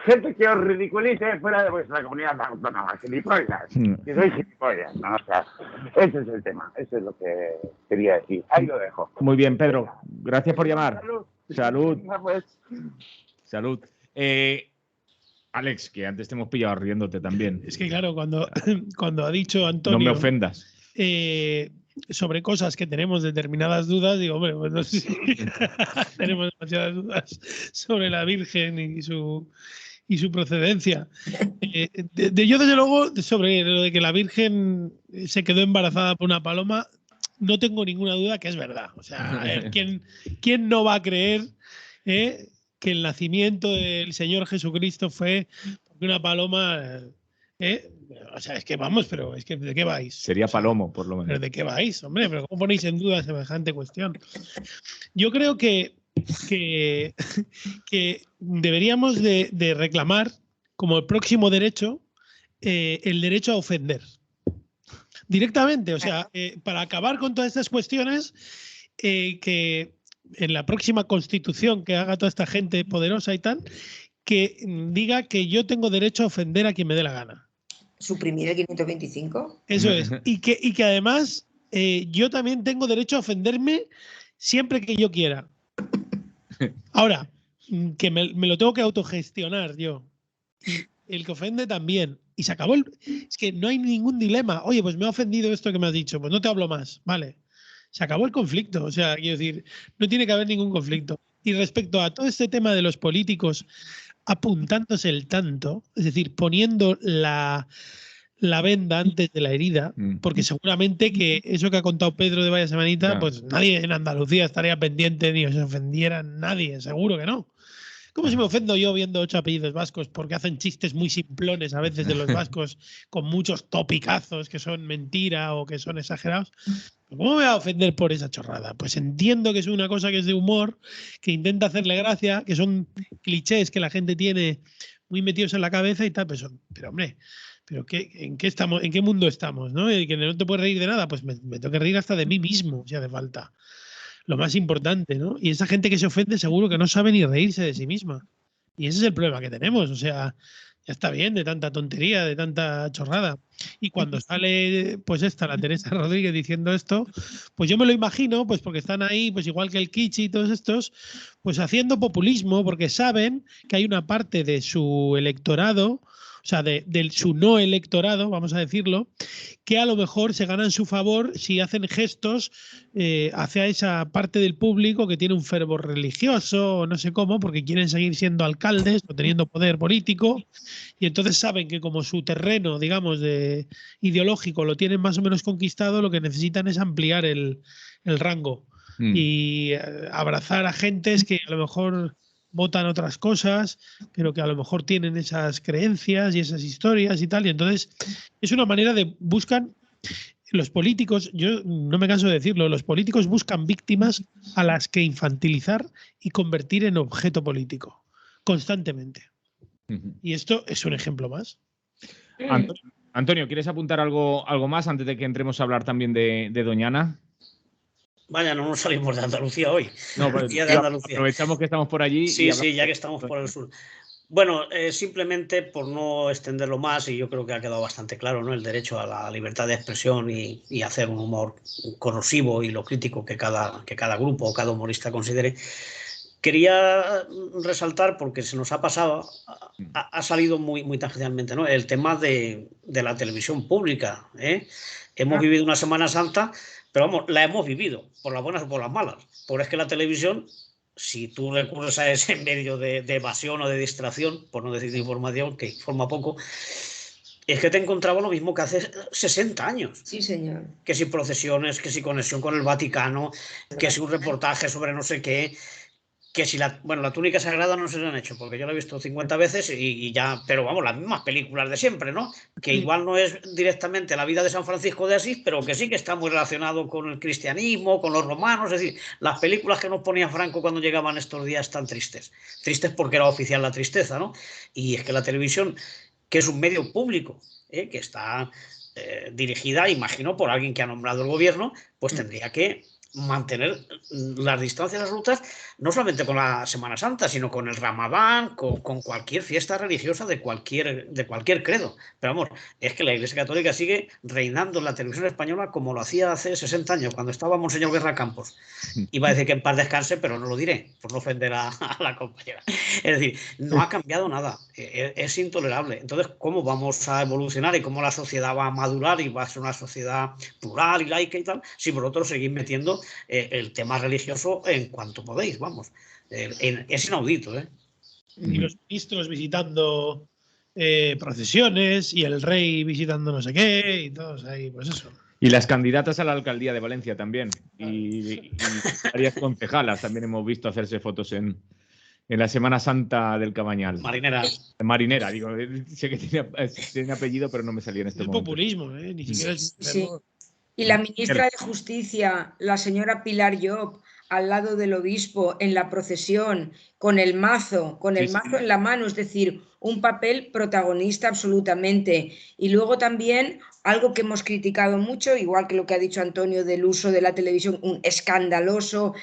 gente que os ridiculice fuera de vuestra comunidad autónoma, gilipollas, que sois gilipollas, ¿no? O sea, ese es el tema, eso es lo que quería decir. Ahí lo dejo. Muy bien, Pedro. Gracias por llamar. Salud. Salud. Alex, que antes te hemos pillado riéndote también. Es que claro, cuando ha dicho Antonio... No me ofendas. Sobre cosas que tenemos determinadas dudas, digo, hombre, pues no sé si tenemos demasiadas dudas sobre la Virgen y su procedencia. Yo, desde luego, sobre lo de que la Virgen se quedó embarazada por una paloma, no tengo ninguna duda que es verdad. O sea, ¿quién no va a creer que el nacimiento del Señor Jesucristo fue porque una paloma O sea, es que vamos, pero es que ¿de qué vais? Sería Palomo, por lo menos. ¿Pero de qué vais, hombre? ¿Pero cómo ponéis en duda semejante cuestión? Yo creo que deberíamos de reclamar como el próximo derecho el derecho a ofender. Directamente, o sea, para acabar con todas estas cuestiones, que en la próxima constitución que haga toda esta gente poderosa y tal, que diga que yo tengo derecho a ofender a quien me dé la gana. ¿Suprimir el 525? Eso es. Y que además yo también tengo derecho a ofenderme siempre que yo quiera. Ahora, que me lo tengo que autogestionar yo. El que ofende también. Y se acabó Es que no hay ningún dilema. Oye, pues me ha ofendido esto que me has dicho, pues no te hablo más. Vale. Se acabó el conflicto. O sea, quiero decir, no tiene que haber ningún conflicto. Y respecto a todo este tema de los políticos apuntándose el tanto, es decir, poniendo la venda antes de la herida, porque seguramente que eso que ha contado Pedro de Vaya Semanita, claro, pues nadie en Andalucía estaría pendiente ni os ofendiera nadie, seguro que no. ¿Cómo si me ofendo yo viendo 8 apellidos vascos porque hacen chistes muy simplones a veces de los vascos con muchos topicazos que son mentira o que son exagerados? ¿Cómo me voy a ofender por esa chorrada? Pues entiendo que es una cosa que es de humor, que intenta hacerle gracia, que son clichés que la gente tiene muy metidos en la cabeza y tal, pero hombre, ¿en qué mundo estamos? ¿No? Y que no te puedes reír de nada, pues me tengo que reír hasta de mí mismo, si hace falta. Lo más importante, ¿no? Y esa gente que se ofende seguro que no sabe ni reírse de sí misma. Y ese es el problema que tenemos. O sea, ya está bien de tanta tontería, de tanta chorrada. Y cuando sale, pues la Teresa Rodríguez diciendo esto, pues yo me lo imagino, pues porque están ahí, pues igual que el Kichi y todos estos, pues haciendo populismo, porque saben que hay una parte de su electorado, o sea, de su no electorado, vamos a decirlo, que a lo mejor se ganan su favor si hacen gestos hacia esa parte del público que tiene un fervor religioso o no sé cómo, porque quieren seguir siendo alcaldes o teniendo poder político, y entonces saben que como su terreno, digamos, ideológico lo tienen más o menos conquistado, lo que necesitan es ampliar el rango y abrazar a gentes que a lo mejor votan otras cosas, pero que a lo mejor tienen esas creencias y esas historias y tal. Y entonces es una manera de buscan los políticos, yo no me canso de decirlo, los políticos buscan víctimas a las que infantilizar y convertir en objeto político constantemente. Y esto es un ejemplo más. Antonio, ¿quieres apuntar algo más antes de que entremos a hablar también de Doñana? Vaya, no nos salimos de Andalucía hoy. No, pues, de Andalucía. Aprovechamos que estamos por allí. Sí, ya que estamos por el sur. Bueno, simplemente por no extenderlo más, y yo creo que ha quedado bastante claro, ¿no? El derecho a la libertad de expresión y hacer un humor corrosivo y lo crítico que cada grupo o cada humorista considere. Quería resaltar, porque se nos ha pasado, ha salido muy, muy tangencialmente, ¿no? El tema de la televisión pública. Hemos vivido una Semana Santa, pero vamos, la hemos vivido, por las buenas o por las malas. Porque es que la televisión, si tú recurres a ese medio de evasión o de distracción, por no decir de información, que informa poco, es que te encontraba lo mismo que hace 60 años. Sí, señor. Que si procesiones, que si conexión con el Vaticano, que si un reportaje sobre no sé qué, que si la túnica sagrada no se la han hecho, porque yo la he visto 50 veces y ya, pero vamos, las mismas películas de siempre, ¿no? Que igual no es directamente la vida de San Francisco de Asís, pero que sí que está muy relacionado con el cristianismo, con los romanos, es decir, las películas que nos ponía Franco cuando llegaban estos días tan tristes porque era oficial la tristeza, ¿no? Y es que la televisión, que es un medio público, que está dirigida, imagino, por alguien que ha nombrado el gobierno, pues tendría que mantener las distancias absolutas, no solamente con la Semana Santa, sino con el Ramadán, con cualquier fiesta religiosa de cualquier credo. Pero vamos, es que la Iglesia Católica sigue reinando en la televisión española como lo hacía hace 60 años, cuando estaba Monseñor Guerra Campos. Iba a decir que en paz descanse, pero no lo diré, por no ofender a la compañera. Es decir, no ha cambiado nada, es intolerable. Entonces, ¿cómo vamos a evolucionar y cómo la sociedad va a madurar y va a ser una sociedad plural y laica y tal, si vosotros seguís metiendo el tema religioso en cuanto podéis, vamos? Es inaudito, ¿eh? Y los ministros visitando procesiones y el rey visitando no sé qué y todos ahí, pues eso. Y las candidatas a la alcaldía de Valencia también. Y varias concejalas también hemos visto hacerse fotos en en la Semana Santa del Cabañal. Marinera. Marinera, digo, sé que tiene apellido, pero no me salía en este momento. Es populismo, ni siquiera es... Sí. Y la ministra de Justicia, la señora Pilar Llop, al lado del obispo en la procesión, con el mazo en la mano, es decir, un papel protagonista absolutamente. Y luego también algo que hemos criticado mucho, igual que lo que ha dicho Antonio del uso de la televisión, un escandaloso,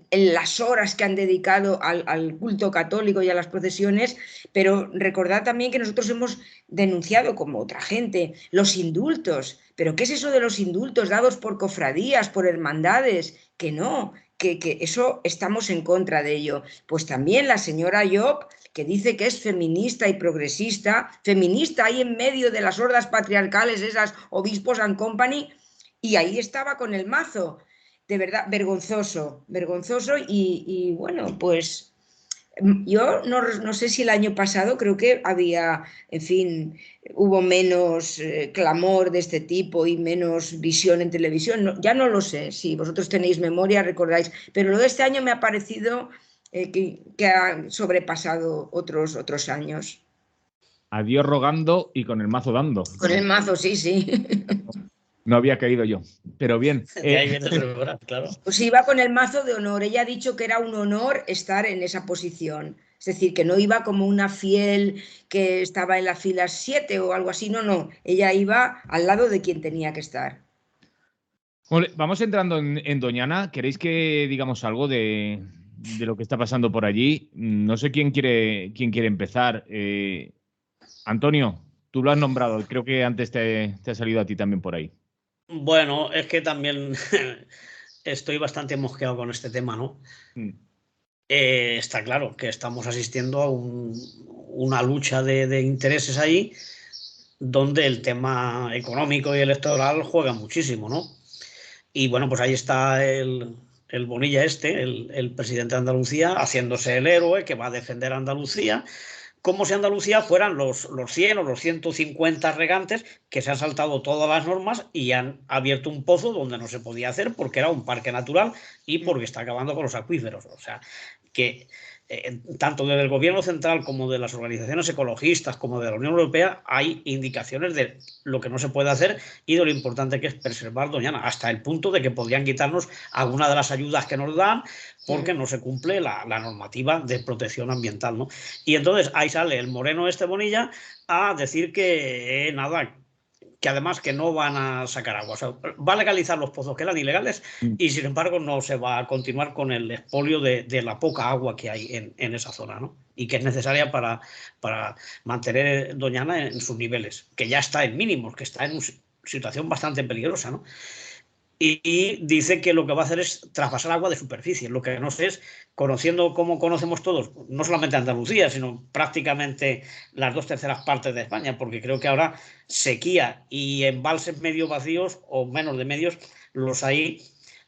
en las horas que han dedicado al culto católico y a las procesiones, pero recordad también que nosotros hemos denunciado, como otra gente, los indultos. ¿Pero qué es eso de los indultos dados por cofradías, por hermandades? Que no, que eso estamos en contra de ello. Pues también la señora Llop, que dice que es feminista y progresista, feminista ahí en medio de las hordas patriarcales, esas obispos and company, y ahí estaba con el mazo. De verdad, vergonzoso, vergonzoso y bueno, pues yo no sé si el año pasado creo que había, en fin, hubo menos clamor de este tipo y menos visión en televisión. No, ya no lo sé, si vosotros tenéis memoria, recordáis, pero lo de este año me ha parecido que ha sobrepasado otros años. A Dios rogando y con el mazo dando. Con el mazo, sí, sí. No había caído yo, pero bien. De ahí viene el refrán, claro. Pues iba con el mazo de honor. Ella ha dicho que era un honor estar en esa posición. Es decir, que no iba como una fiel que estaba en la fila 7 o algo así. No, no. Ella iba al lado de quien tenía que estar. Vamos entrando en Doñana. ¿Queréis que digamos algo de lo que está pasando por allí? No sé quién quiere empezar. Antonio, tú lo has nombrado. Creo que antes te ha salido a ti también por ahí. Bueno, es que también estoy bastante mosqueado con este tema, ¿no? Está claro que estamos asistiendo a una lucha de intereses ahí donde el tema económico y electoral juega muchísimo, ¿no? Y bueno, pues ahí está el Bonilla el presidente de Andalucía, haciéndose el héroe que va a defender a Andalucía, como si Andalucía fueran los 100 o los 150 regantes que se han saltado todas las normas y han abierto un pozo donde no se podía hacer porque era un parque natural y porque está acabando con los acuíferos. O sea, que tanto desde el gobierno central como de las organizaciones ecologistas como de la Unión Europea hay indicaciones de lo que no se puede hacer y de lo importante que es preservar Doñana, hasta el punto de que podrían quitarnos alguna de las ayudas que nos dan porque no se cumple la normativa de protección ambiental, ¿no? Y entonces ahí sale el moreno Bonilla a decir que nada, que además que no van a sacar agua. O sea, va a legalizar los pozos que eran ilegales y sin embargo no se va a continuar con el expolio de la poca agua que hay en esa zona, ¿no? Y que es necesaria para mantener Doñana en sus niveles, que ya está en mínimos, que está en una situación bastante peligrosa, ¿no? Y dice que lo que va a hacer es traspasar agua de superficie. Lo que no sé es, conociendo como conocemos todos, no solamente Andalucía, sino prácticamente las 2/3 partes de España, porque creo que ahora sequía y embalses medio vacíos o menos de medios los hay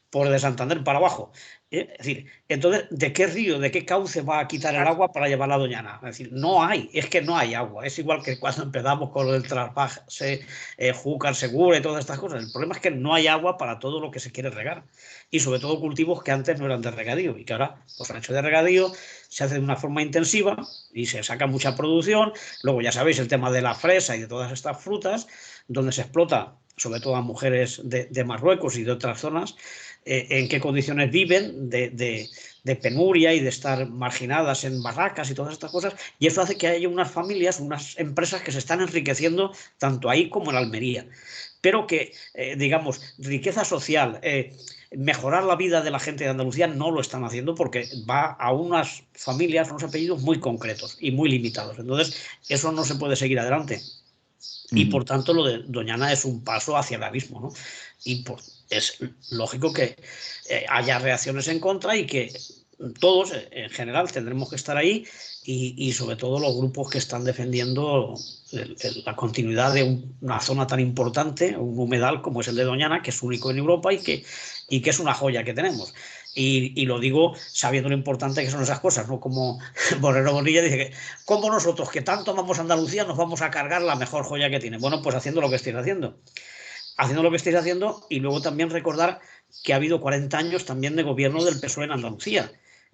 por de Santander para abajo. Es decir, entonces, ¿de qué río, de qué cauce va a quitar el agua para llevarla a Doñana? Es decir, no hay, es que no hay agua. Es igual que cuando empezamos con el trasvase, Júcar Segura y todas estas cosas. El problema es que no hay agua para todo lo que se quiere regar. Y sobre todo cultivos que antes no eran de regadío y que ahora pues han hecho de regadío, se hace de una forma intensiva y se saca mucha producción. Luego ya sabéis el tema de la fresa y de todas estas frutas, donde se explota sobre todo a mujeres de Marruecos y de otras zonas, en qué condiciones viven de penuria y de estar marginadas en barracas y todas estas cosas, y eso hace que haya unas familias, unas empresas que se están enriqueciendo tanto ahí como en Almería, pero que, digamos, riqueza social, mejorar la vida de la gente de Andalucía no lo están haciendo porque va a unas familias, unos apellidos muy concretos y muy limitados. Entonces, eso no se puede seguir adelante. Y por tanto lo de Doñana es un paso hacia el abismo, ¿no? Y es lógico que haya reacciones en contra y que todos en general tendremos que estar ahí y sobre todo los grupos que están defendiendo la continuidad de una zona tan importante, un humedal como es el de Doñana, que es único en Europa y que es una joya que tenemos. Y lo digo sabiendo lo importante que son esas cosas, ¿no? Como Borrero Bonilla dice que como nosotros que tanto amamos a Andalucía nos vamos a cargar la mejor joya que tiene. Bueno, pues haciendo lo que estáis haciendo. Haciendo lo que estáis haciendo y luego también recordar que ha habido 40 años también de gobierno del PSOE en Andalucía,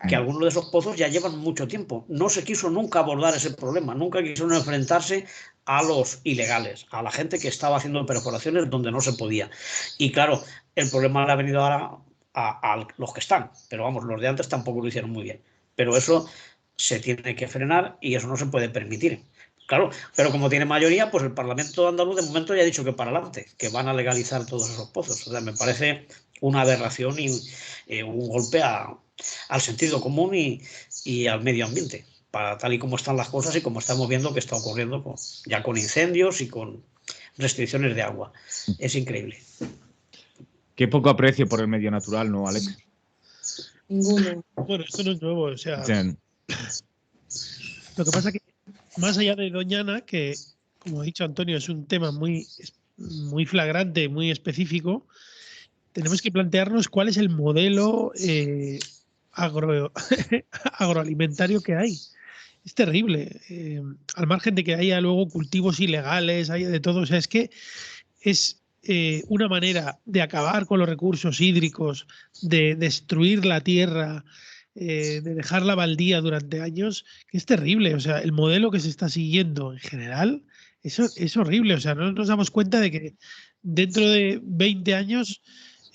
que algunos de esos pozos ya llevan mucho tiempo. No se quiso nunca abordar ese problema, nunca quisieron enfrentarse a los ilegales, a la gente que estaba haciendo perforaciones donde no se podía. Y claro, el problema le ha venido ahora a los que están, pero vamos, los de antes tampoco lo hicieron muy bien. Pero eso se tiene que frenar y eso no se puede permitir. Claro, pero como tiene mayoría, pues el Parlamento andaluz de momento ya ha dicho que para adelante, que van a legalizar todos esos pozos. O sea, me parece una aberración y un golpe al sentido común y al medio ambiente, para tal y como están las cosas y como estamos viendo que está ocurriendo ya con incendios y con restricciones de agua. Es increíble. Qué poco aprecio por el medio natural, ¿no, Alex? Ninguno. Bueno, esto no es nuevo, o sea, Sí. lo que pasa que más allá de Doñana, que como ha dicho Antonio, es un tema muy flagrante, muy específico, tenemos que plantearnos cuál es el modelo agroalimentario que hay. Es terrible. Al margen de que haya luego cultivos ilegales, haya de todo. O sea, es que es una manera de acabar con los recursos hídricos, de destruir la tierra, de dejarla baldía durante años, que es terrible. O sea, el modelo que se está siguiendo en general eso es horrible. O sea, no nos damos cuenta de que dentro de 20 años,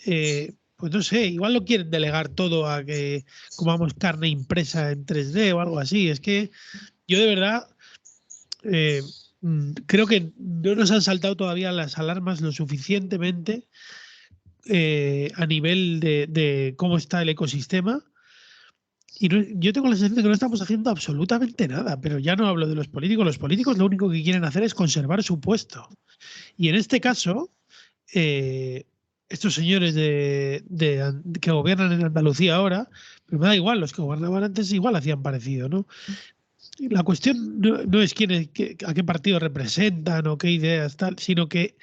pues no sé, igual lo quieren delegar todo a que comamos carne impresa en 3D o algo así. Es que yo de verdad creo que no nos han saltado todavía las alarmas lo suficientemente a nivel de cómo está el ecosistema. Y yo tengo la sensación de que no estamos haciendo absolutamente nada, pero ya no hablo de los políticos. Los políticos lo único que quieren hacer es conservar su puesto. Y en este caso, estos señores que gobiernan en Andalucía ahora, pero me da igual, los que gobernaban antes igual hacían parecido, ¿no? La cuestión no es a qué partido representan o qué ideas tal, sino que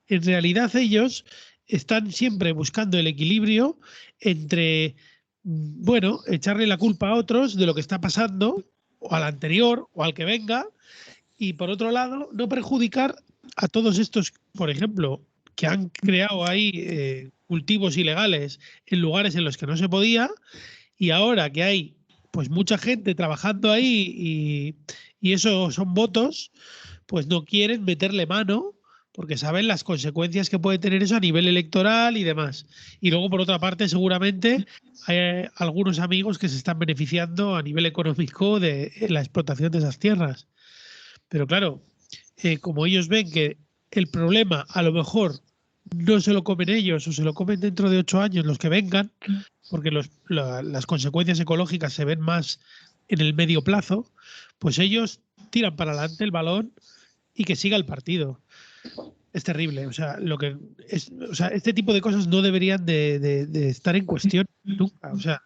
en realidad ellos están siempre buscando el equilibrio entre, bueno, echarle la culpa a otros de lo que está pasando, o al anterior, o al que venga, y por otro lado, no perjudicar a todos estos, por ejemplo, que han creado ahí cultivos ilegales en lugares en los que no se podía, y ahora que hay pues mucha gente trabajando ahí y eso son votos, pues no quieren meterle mano porque saben las consecuencias que puede tener eso a nivel electoral y demás. Y luego, por otra parte, seguramente hay algunos amigos que se están beneficiando a nivel económico de la explotación de esas tierras. Pero claro, como ellos ven que el problema a lo mejor no se lo comen ellos o se lo comen dentro de 8 años los que vengan, porque las consecuencias ecológicas se ven más en el medio plazo, pues ellos tiran para adelante el balón y que siga el partido. Es terrible. O sea, este tipo de cosas no deberían de estar en cuestión nunca. O sea,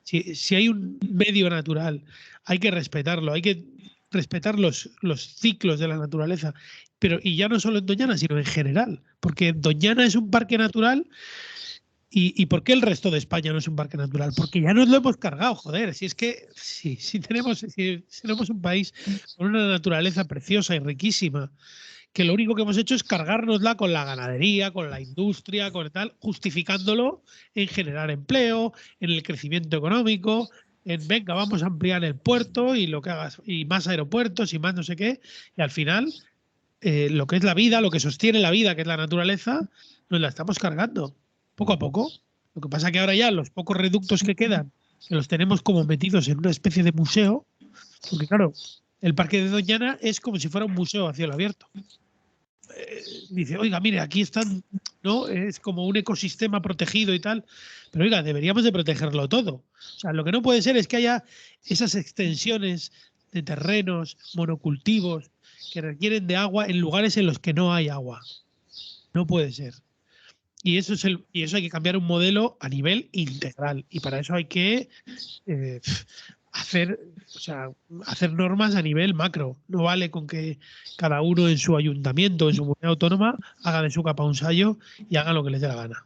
si hay un medio natural, hay que respetarlo, hay que respetar los ciclos de la naturaleza. Y ya no solo en Doñana, sino en general. Porque Doñana es un parque natural. ¿Y por qué el resto de España no es un parque natural? Porque ya nos lo hemos cargado, joder. Si es que si tenemos un país con una naturaleza preciosa y riquísima, que lo único que hemos hecho es cargárnosla con la ganadería, con la industria, con tal, justificándolo en generar empleo, en el crecimiento económico, en venga, vamos a ampliar el puerto y lo que hagas, y más aeropuertos y más no sé qué, y al final lo que es la vida, lo que sostiene la vida, que es la naturaleza, nos la estamos cargando, poco a poco. Lo que pasa es que ahora ya los pocos reductos que quedan, que los tenemos como metidos en una especie de museo, porque claro, el parque de Doñana es como si fuera un museo a cielo abierto. Dice, oiga, mire, aquí están, ¿no? Es como un ecosistema protegido y tal, pero oiga, deberíamos de protegerlo todo. O sea, lo que no puede ser es que haya esas extensiones de terrenos, monocultivos, que requieren de agua en lugares en los que no hay agua. No puede ser. Y eso hay que cambiar un modelo a nivel integral. Y para eso hay que hacer normas a nivel macro. No vale con que cada uno en su ayuntamiento, en su comunidad autónoma, haga de su capa un sayo y haga lo que les dé la gana.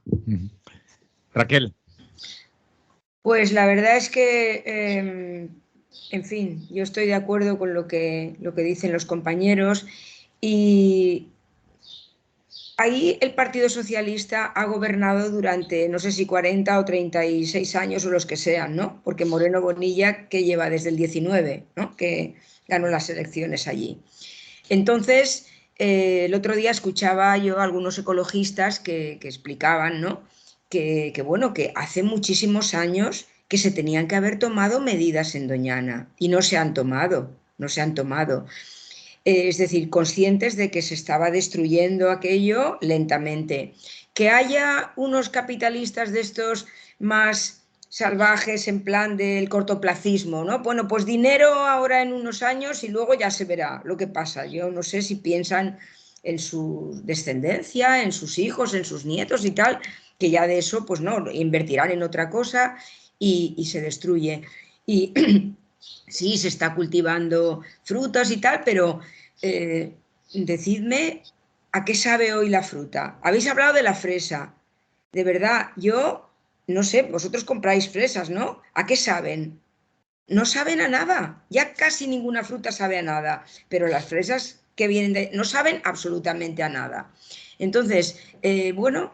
Raquel. Pues la verdad es que, en fin, yo estoy de acuerdo con lo que dicen los compañeros y Ahí el Partido Socialista ha gobernado durante, no sé si 40 o 36 años o los que sean, ¿no? Porque Moreno Bonilla, que lleva desde el 19, ¿no? Que ganó las elecciones allí. Entonces, el otro día escuchaba yo a algunos ecologistas que explicaban, ¿no? Bueno, que hace muchísimos años que se tenían que haber tomado medidas en Doñana y no se han tomado, no se han tomado. Es decir, conscientes de que se estaba destruyendo aquello lentamente. Que haya unos capitalistas de estos más salvajes en plan del cortoplacismo, ¿no? Bueno, pues dinero ahora en unos años y luego ya se verá lo que pasa. Yo no sé si piensan en su descendencia, en sus hijos, en sus nietos y tal, que ya de eso, pues no, invertirán en otra cosa y se destruye. Y sí, se está cultivando frutas y tal, pero decidme a qué sabe hoy la fruta. Habéis hablado de la fresa. De verdad, yo no sé, vosotros compráis fresas, ¿no? ¿A qué saben? No saben a nada. Ya casi ninguna fruta sabe a nada, pero las fresas que vienen de... no saben absolutamente a nada. Entonces, bueno,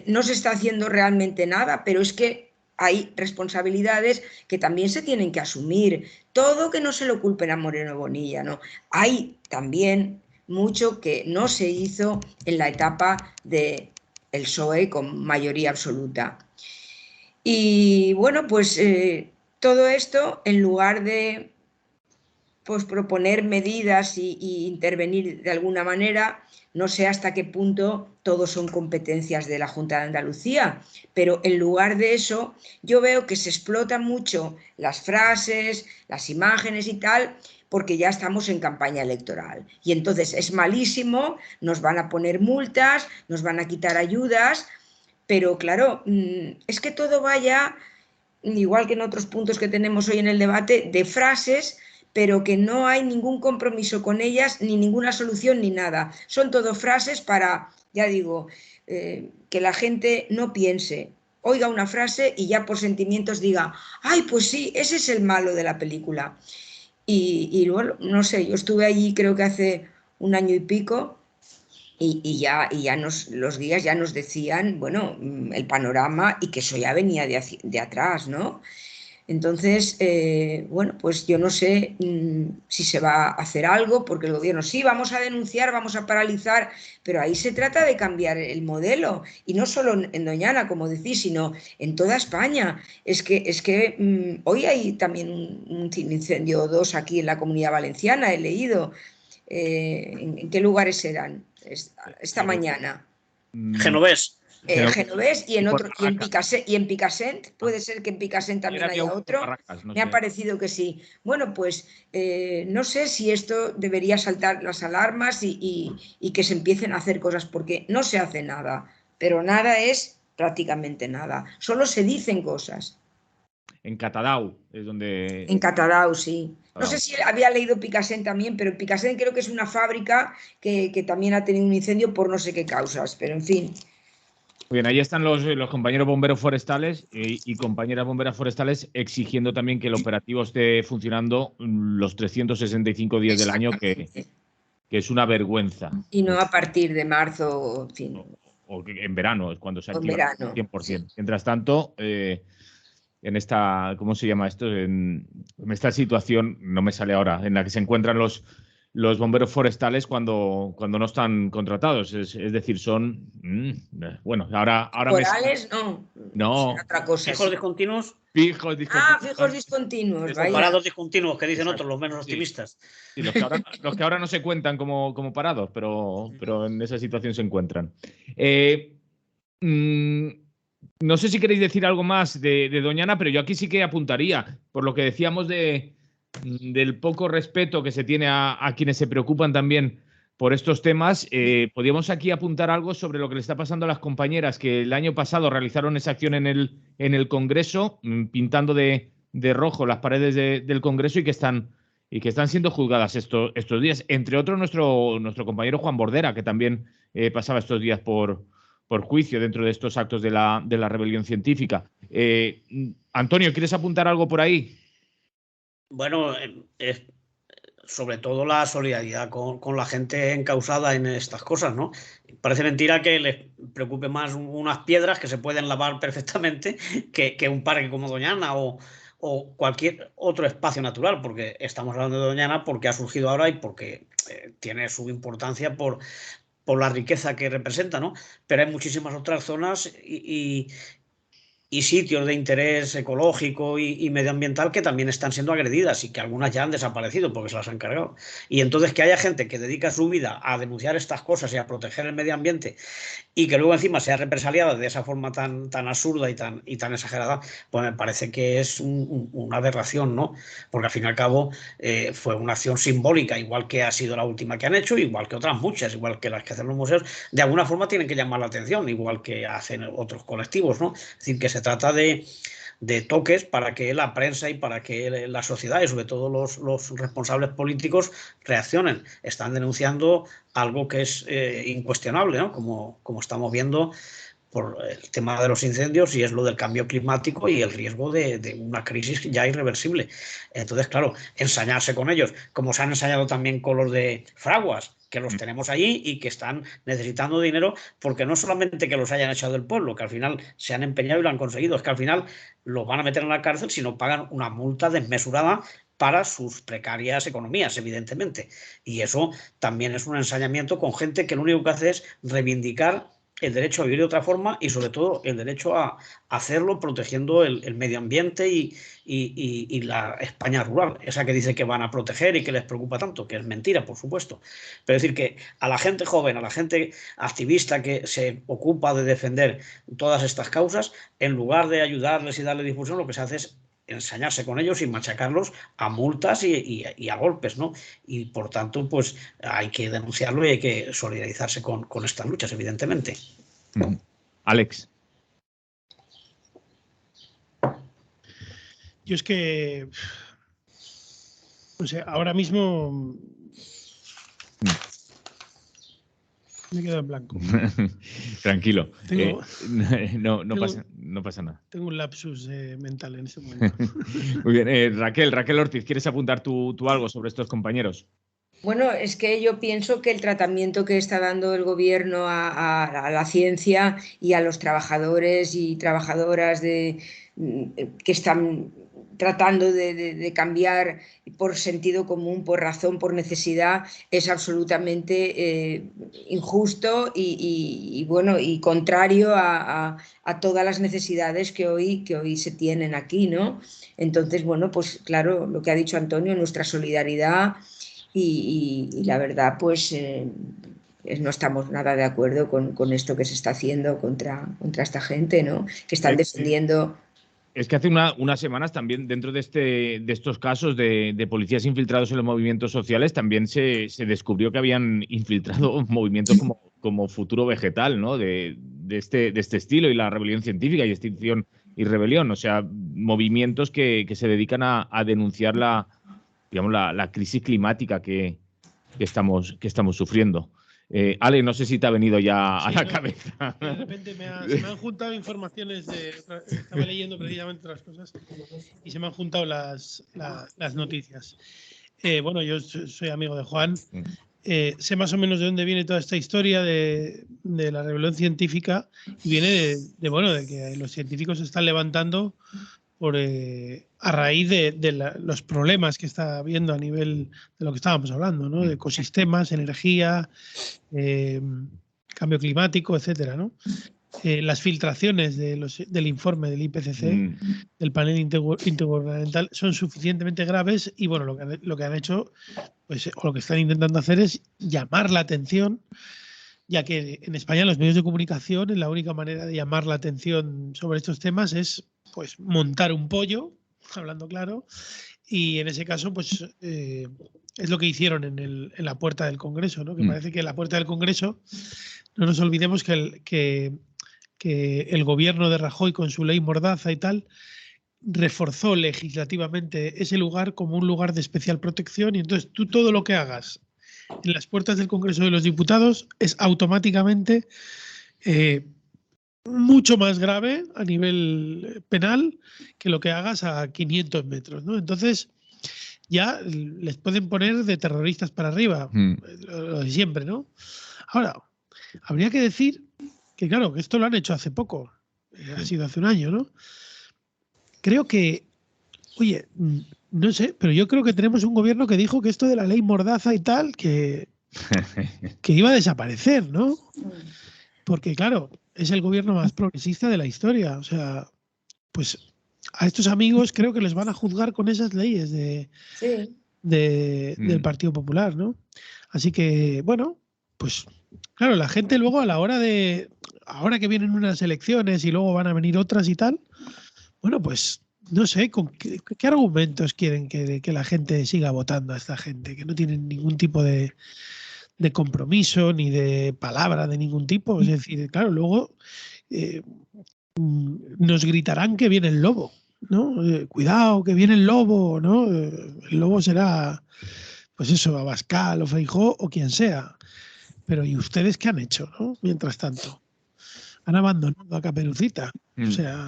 no se está haciendo realmente nada, pero es que hay responsabilidades que también se tienen que asumir. Todo que no se lo culpen a Moreno Bonilla, ¿no? Hay también mucho que no se hizo en la etapa del PSOE con mayoría absoluta. Y bueno, pues todo esto, en lugar de pues, proponer medidas y intervenir de alguna manera, no sé hasta qué punto todos son competencias de la Junta de Andalucía, pero en lugar de eso, yo veo que se explotan mucho las frases, las imágenes y tal, porque ya estamos en campaña electoral. Y entonces es malísimo, nos van a poner multas, nos van a quitar ayudas, pero claro, es que todo vaya, igual que en otros puntos que tenemos hoy en el debate, de frases, pero que no hay ningún compromiso con ellas, ni ninguna solución, ni nada. Son todo frases para, ya digo, que la gente no piense, oiga una frase y ya por sentimientos diga, ay, pues sí, ese es el malo de la película. Y bueno, no sé, yo estuve allí creo que hace un año y pico y ya los guías ya nos decían, bueno, el panorama y que eso ya venía de atrás, ¿no? Entonces, bueno, pues yo no sé si se va a hacer algo, porque el gobierno sí, vamos a denunciar, vamos a paralizar, pero ahí se trata de cambiar el modelo, y no solo en Doñana, como decís, sino en toda España. Es que hoy hay también un incendio o dos aquí en la Comunidad Valenciana, he leído. ¿En qué lugares eran? Esta mañana. Genovés. Genovés y en por otro, Barracas. y en Picassent, puede ser que en Picassent Ayer también había haya uno por otro. Barracas, no Me ha sé. parecido que sí. Bueno, pues no sé si esto debería saltar las alarmas y que se empiecen a hacer cosas, porque no se hace nada, pero nada es prácticamente nada. Solo se dicen cosas. En Catadau es donde. En Catadau, sí. No sé Catadau. si había leído Picassent también, pero en Picassent creo que es una fábrica que también ha tenido un incendio por no sé qué causas, pero en fin. Muy bien, ahí están los compañeros bomberos forestales y compañeras bomberas forestales exigiendo también que el operativo esté funcionando los 365 días del año, que es una vergüenza. Y no a partir de marzo, en fin, O que en verano es cuando se o en activa verano. 100%. Mientras tanto, en esta, ¿cómo se llama esto? En esta situación, no me sale ahora, en la que se encuentran los bomberos forestales cuando no están contratados. Es decir, son. Bueno, ahora me. Temporales, no, será No, otra cosa, Fijos sí. discontinuos fijos, Ah, discontinuos. fijos discontinuos, o vaya. parados discontinuos, que dicen otros, Exacto. los menos Sí, optimistas. sí, los que ahora no se cuentan como parados, pero en esa situación se encuentran. Mm, no sé si queréis decir algo más de Doñana, pero yo aquí sí que apuntaría, por lo que decíamos del poco respeto que se tiene a quienes se preocupan también por estos temas. Podríamos aquí apuntar algo sobre lo que le está pasando a las compañeras que el año pasado realizaron esa acción en el Congreso, pintando de rojo las paredes del Congreso y que están siendo juzgadas estos días. Entre otros, nuestro compañero Juan Bordera, que también pasaba estos días por juicio dentro de estos actos de la rebelión científica. Antonio, ¿quieres apuntar algo por ahí? Bueno, sobre todo la solidaridad con la gente encausada en estas cosas, ¿no? Parece mentira que les preocupe más unas piedras que se pueden lavar perfectamente que un parque como Doñana o cualquier otro espacio natural, porque estamos hablando de Doñana porque ha surgido ahora y porque tiene su importancia por la riqueza que representa, ¿no? Pero hay muchísimas otras zonas y sitios de interés ecológico y medioambiental que también están siendo agredidas y que algunas ya han desaparecido porque se las han cargado. Y entonces que haya gente que dedica su vida a denunciar estas cosas y a proteger el medio ambiente y que luego encima sea represaliada de esa forma tan absurda y tan exagerada, pues me parece que es una aberración, ¿no? Porque al fin y al cabo fue una acción simbólica, igual que ha sido la última que han hecho, igual que otras muchas, igual que las que hacen los museos, de alguna forma tienen que llamar la atención, igual que hacen otros colectivos, ¿no? Es decir, que se trata de toques para que la prensa y para que la sociedad y sobre todo los responsables políticos reaccionen. Están denunciando algo que es incuestionable, ¿no? Como estamos viendo por el tema de los incendios y es lo del cambio climático y el riesgo de una crisis ya irreversible. Entonces, claro, ensañarse con ellos, como se han ensañado también con los de Fraguas, que los tenemos allí y que están necesitando dinero, porque no solamente que los hayan echado del pueblo, que al final se han empeñado y lo han conseguido, es que al final los van a meter en la cárcel si no pagan una multa desmesurada para sus precarias economías, evidentemente. Y eso también es un ensañamiento con gente que lo único que hace es reivindicar el derecho a vivir de otra forma y sobre todo el derecho a hacerlo protegiendo el medio ambiente y la España rural, esa que dice que van a proteger y que les preocupa tanto, que es mentira, por supuesto. Pero es decir, que a la gente joven, a la gente activista que se ocupa de defender todas estas causas, en lugar de ayudarles y darle difusión, lo que se hace es ensañarse con ellos y machacarlos a multas y a golpes, ¿no? Y por tanto, pues hay que denunciarlo y hay que solidarizarse con estas luchas, evidentemente. Alex. Yo es que, o sea, ahora mismo me quedo en blanco. Tranquilo. Tengo, No pasa nada. Tengo un lapsus mental en este momento. Muy bien. Raquel Ortiz, ¿quieres apuntar tú algo sobre estos compañeros? Bueno, es que yo pienso que el tratamiento que está dando el gobierno a la ciencia y a los trabajadores y trabajadoras que están tratando de cambiar por sentido común, por razón, por necesidad, es absolutamente injusto bueno, y contrario a todas las necesidades que hoy se tienen aquí, ¿no? Entonces, bueno, pues claro, lo que ha dicho Antonio, nuestra solidaridad. Y la verdad, pues no estamos nada de acuerdo con esto que se está haciendo contra esta gente, ¿no? Que están defendiendo. Es que hace unas semanas también, dentro de estos casos de policías infiltrados en los movimientos sociales, también se descubrió que habían infiltrado movimientos como Futuro Vegetal, ¿no? De este estilo, y la Rebelión Científica y Extinción y Rebelión. O sea, movimientos que se dedican a denunciar la crisis climática que estamos sufriendo. Ale, no sé si te ha venido ya a la cabeza. De repente se me han juntado informaciones estaba leyendo precisamente otras cosas y se me han juntado las noticias. Bueno, yo soy amigo de Juan. Sé más o menos de dónde viene toda esta historia de la rebelión científica, y viene de que los científicos se están levantando a raíz de los problemas que está habiendo a nivel de lo que estábamos hablando, ¿no? De ecosistemas, energía, cambio climático, etcétera, ¿no? Las filtraciones del informe del IPCC, del panel intergubernamental, son suficientemente graves y bueno, lo que han hecho, pues, o lo que están intentando hacer es llamar la atención, ya que en España los medios de comunicación, la única manera de llamar la atención sobre estos temas es pues montar un pollo, hablando claro, y en ese caso pues es lo que hicieron en la puerta del Congreso, ¿no? Que parece que en la puerta del Congreso, no nos olvidemos que el gobierno de Rajoy, con su ley Mordaza y tal, reforzó legislativamente ese lugar como un lugar de especial protección, y entonces tú todo lo que hagas en las puertas del Congreso de los Diputados es automáticamente mucho más grave a nivel penal que lo que hagas a 500 metros, ¿no? Entonces, ya les pueden poner de terroristas para arriba, lo de siempre, ¿no? Ahora, habría que decir que, claro, que esto lo han hecho hace poco, ha sido hace un año, ¿no? Creo que, oye, no sé, pero yo creo que tenemos un gobierno que dijo que esto de la ley Mordaza y tal, que iba a desaparecer, ¿no? Porque, claro, es el gobierno más progresista de la historia. O sea, pues a estos amigos creo que les van a juzgar con esas leyes del Partido Popular, ¿no? Así que, bueno, pues claro, la gente luego a la hora de, ahora que vienen unas elecciones y luego van a venir otras y tal, bueno, pues no sé, ¿con qué argumentos quieren que la gente siga votando a esta gente? Que no tienen ningún tipo de compromiso ni de palabra de ningún tipo. Es decir, claro, luego nos gritarán que viene el lobo, ¿no? Cuidado, que viene el lobo, ¿no? El lobo será, pues eso, Abascal o Feijóo o quien sea. Pero ¿y ustedes qué han hecho, no? Mientras tanto, han abandonado a Caperucita. O sea,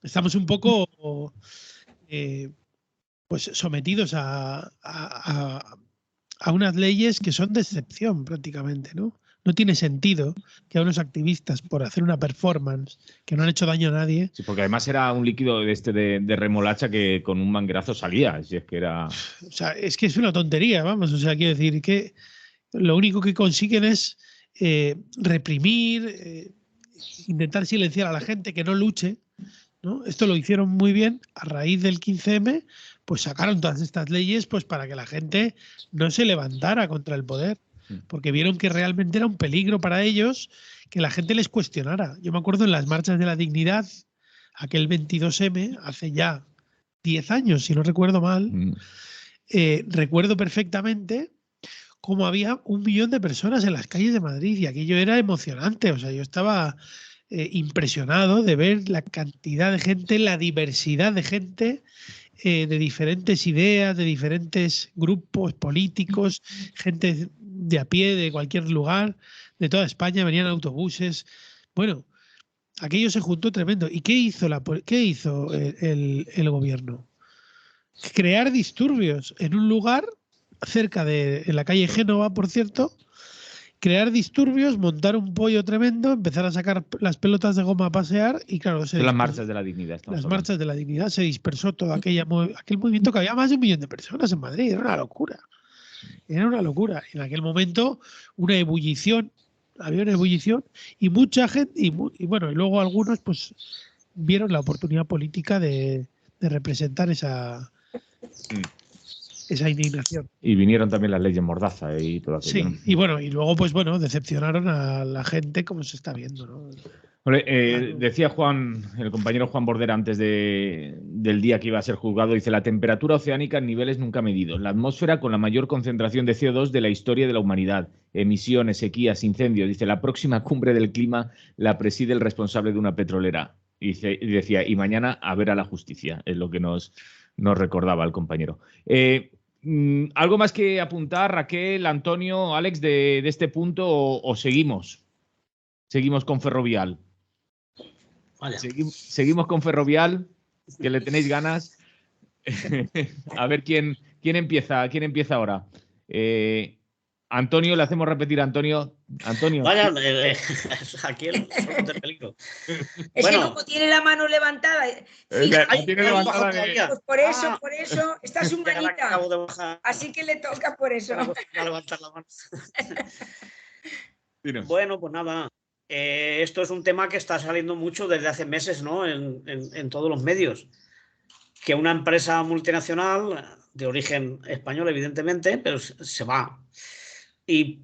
estamos un poco pues sometidos a unas leyes que son de excepción prácticamente, ¿no? No tiene sentido que a unos activistas, por hacer una performance que no han hecho daño a nadie... Sí, porque además era un líquido de remolacha que con un manguerazo salía, si es que era... O sea, es que es una tontería, vamos, o sea, quiero decir que lo único que consiguen es reprimir, intentar silenciar a la gente que no luche, ¿no? Esto lo hicieron muy bien a raíz del 15M, pues sacaron todas estas leyes pues para que la gente no se levantara contra el poder, porque vieron que realmente era un peligro para ellos que la gente les cuestionara. Yo me acuerdo en las marchas de la dignidad, aquel 22M, hace ya 10 años, si no recuerdo mal, recuerdo perfectamente cómo había 1 millón de personas en las calles de Madrid y aquello era emocionante. O sea, yo estaba impresionado de ver la cantidad de gente, la diversidad de gente, de diferentes ideas, de diferentes grupos políticos, gente de a pie de cualquier lugar, de toda España, venían autobuses. Bueno, aquello se juntó tremendo. ¿Y qué hizo el gobierno? Crear disturbios en un lugar cerca en la calle Génova, por cierto, crear disturbios, montar un pollo tremendo, empezar a sacar las pelotas de goma a pasear y claro, las marchas de la dignidad. Las marchas de la dignidad, se dispersó todo aquel movimiento que había más de 1 millón de personas en Madrid, era una locura. Era una locura. En aquel momento, había una ebullición y mucha gente, y bueno, y luego algunos pues vieron la oportunidad política de representar esa indignación. Y vinieron también las leyes Mordaza y todo aquello. Sí, ¿no? y bueno, y luego pues bueno, decepcionaron a la gente como se está viendo, ¿no? Decía el compañero Juan Bordera antes del día que iba a ser juzgado, dice: la temperatura oceánica en niveles nunca medidos, la atmósfera con la mayor concentración de CO2 de la historia de la humanidad, emisiones, sequías, incendios, dice, la próxima cumbre del clima la preside el responsable de una petrolera. Y decía, y mañana a ver a la justicia, es lo que nos recordaba el compañero. ¿Algo más que apuntar, Raquel, Antonio, Alex, de este punto o seguimos? Seguimos con Ferrovial. Seguimos con Ferrovial, que le tenéis ganas. A ver quién empieza ahora. Antonio, le hacemos repetir a Antonio. Vaya, aquí el de peligro. Es que como tiene la mano levantada, pues por eso, esta es humanita. Así que le toca por eso. A levantar la mano. Bueno, pues nada. Esto es un tema que está saliendo mucho desde hace meses, ¿no? En todos los medios. Que una empresa multinacional de origen español, evidentemente, pero se va. Y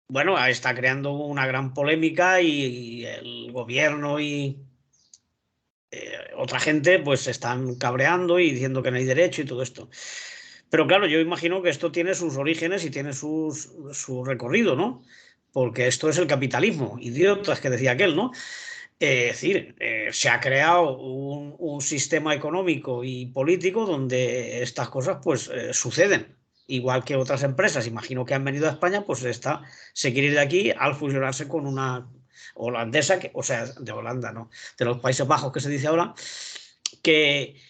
bueno, está creando una gran polémica y el gobierno y otra gente pues se están cabreando y diciendo que no hay derecho y todo esto. Pero claro, yo imagino que esto tiene sus orígenes y tiene su recorrido, ¿no? Porque esto es el capitalismo, idiotas que decía aquel, ¿no? Es decir, se ha creado un sistema económico y político donde estas cosas pues suceden. Igual que otras empresas, imagino que han venido a España, pues esta se quiere ir de aquí al fusionarse con una holandesa, o sea, de Holanda, ¿no? De los Países Bajos, que se dice ahora, que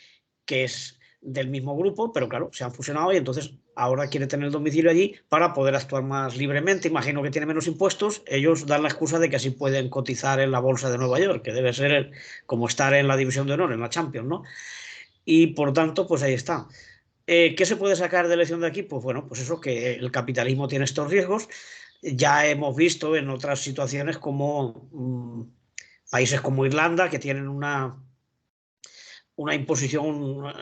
es del mismo grupo, pero claro, se han fusionado y entonces ahora quiere tener el domicilio allí para poder actuar más libremente. Imagino que tiene menos impuestos. Ellos dan la excusa de que así pueden cotizar en la bolsa de Nueva York, que debe ser como estar en la división de honor, en la Champions, ¿no? Y por tanto, pues ahí está. ¿Qué se puede sacar de lección de aquí? Pues bueno, pues eso, que el capitalismo tiene estos riesgos. Ya hemos visto en otras situaciones como países como Irlanda, que tienen una imposición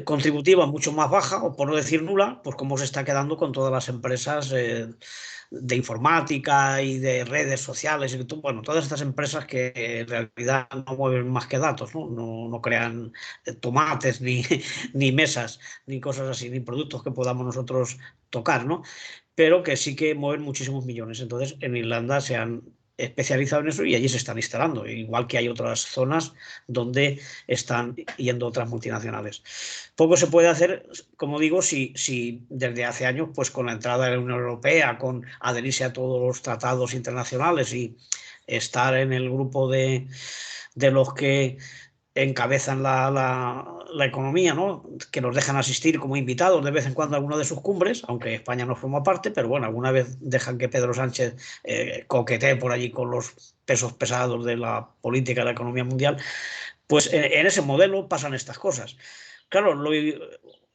contributiva mucho más baja, o por no decir nula, pues cómo se está quedando con todas las empresas de informática y de redes sociales, y bueno, todas estas empresas que en realidad no mueven más que datos, ¿no? No crean tomates, ni mesas, ni cosas así, ni productos que podamos nosotros tocar, ¿no? Pero que sí que mueven muchísimos millones. Entonces, en Irlanda se han especializado en eso y allí se están instalando, igual que hay otras zonas donde están yendo otras multinacionales. Poco se puede hacer, como digo, si desde hace años, pues con la entrada de la Unión Europea, con adherirse a todos los tratados internacionales y estar en el grupo de los que encabezan la economía, ¿no? Que nos dejan asistir como invitados de vez en cuando a alguna de sus cumbres, aunque España no forma parte, pero bueno, alguna vez dejan que Pedro Sánchez coquetee por allí con los pesos pesados de la política y la economía mundial. Pues en ese modelo pasan estas cosas. Claro, lo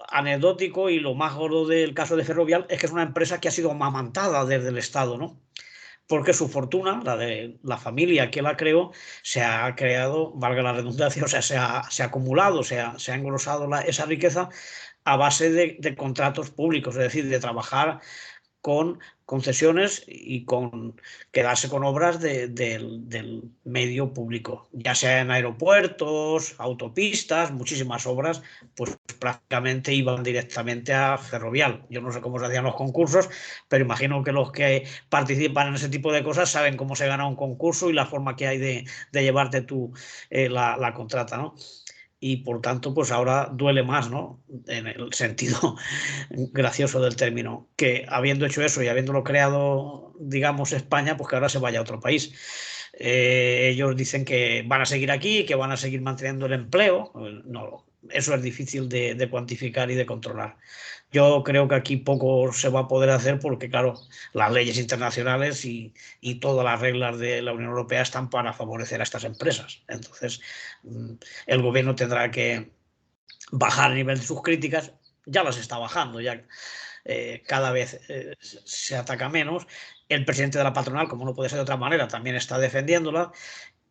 anecdótico y lo más gordo del caso de Ferrovial es que es una empresa que ha sido amamantada desde el Estado, ¿no? Porque su fortuna, la de la familia que la creó, se ha creado, valga la redundancia, o sea, se ha acumulado, se ha engrosado esa riqueza a base de contratos públicos, es decir, de trabajar con concesiones y con quedarse con obras del medio público, ya sea en aeropuertos, autopistas, muchísimas obras, pues prácticamente iban directamente a Ferrovial. Yo no sé cómo se hacían los concursos, pero imagino que los que participan en ese tipo de cosas saben cómo se gana un concurso y la forma que hay de llevarte tú la contrata, ¿no? Y por tanto, pues ahora duele más, ¿no? En el sentido gracioso del término, que habiendo hecho eso y habiéndolo creado, digamos, España, pues que ahora se vaya a otro país. Ellos dicen que van a seguir aquí, que van a seguir manteniendo el empleo. No, eso es difícil de cuantificar y de controlar. Yo creo que aquí poco se va a poder hacer porque, claro, las leyes internacionales y todas las reglas de la Unión Europea están para favorecer a estas empresas. Entonces, el gobierno tendrá que bajar el nivel de sus críticas. Ya las está bajando, ya cada vez se ataca menos. El presidente de la patronal, como no puede ser de otra manera, también está defendiéndola.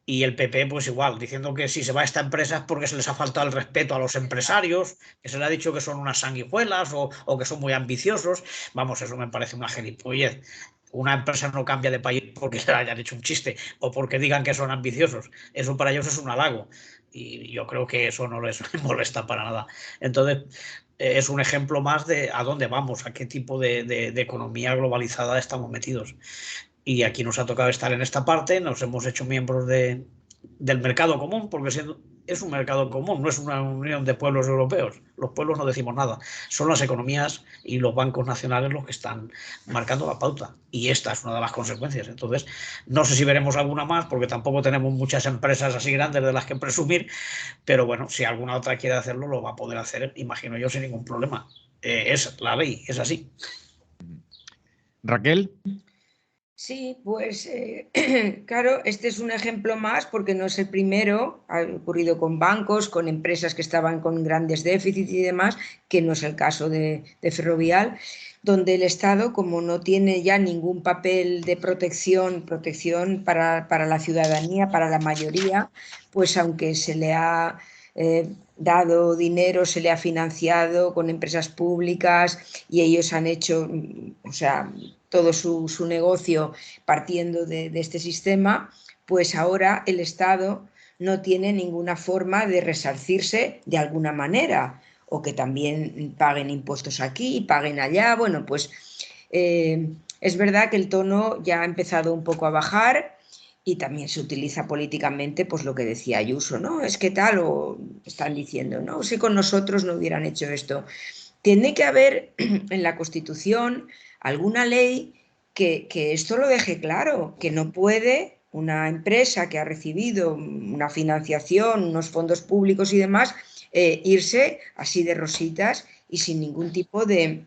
Y el PP, pues igual, diciendo que si se va a esta empresa es porque se les ha faltado el respeto a los empresarios, que se le ha dicho que son unas sanguijuelas o que son muy ambiciosos. Vamos, eso me parece una gilipollez. Una empresa no cambia de país porque le hayan hecho un chiste o porque digan que son ambiciosos. Eso para ellos es un halago. Y yo creo que eso no les molesta para nada. Entonces, es un ejemplo más de a dónde vamos, a qué tipo de economía globalizada estamos metidos. Y aquí nos ha tocado estar en esta parte, nos hemos hecho miembros del mercado común, porque es un mercado común, no es una unión de pueblos europeos. Los pueblos no decimos nada, son las economías y los bancos nacionales los que están marcando la pauta. Y esta es una de las consecuencias. Entonces, no sé si veremos alguna más, porque tampoco tenemos muchas empresas así grandes de las que presumir, pero bueno, si alguna otra quiere hacerlo, lo va a poder hacer, imagino yo, sin ningún problema. Es la ley, es así. Raquel. Sí, pues claro, este es un ejemplo más porque no es el primero, ha ocurrido con bancos, con empresas que estaban con grandes déficits y demás, que no es el caso de Ferrovial, donde el Estado, como no tiene ya ningún papel de protección para la ciudadanía, para la mayoría, pues aunque se le ha dado dinero, se le ha financiado con empresas públicas y ellos han hecho, o sea, todo su negocio partiendo de este sistema, pues ahora el Estado no tiene ninguna forma de resarcirse de alguna manera, o que también paguen impuestos aquí, paguen allá. Bueno, pues es verdad que el tono ya ha empezado un poco a bajar y también se utiliza políticamente, pues lo que decía Ayuso, ¿no? Es que tal, o están diciendo, no, si con nosotros no hubieran hecho esto. Tiene que haber en la Constitución alguna ley que esto lo deje claro, que no puede una empresa que ha recibido una financiación, unos fondos públicos y demás, irse así de rositas y sin ningún tipo de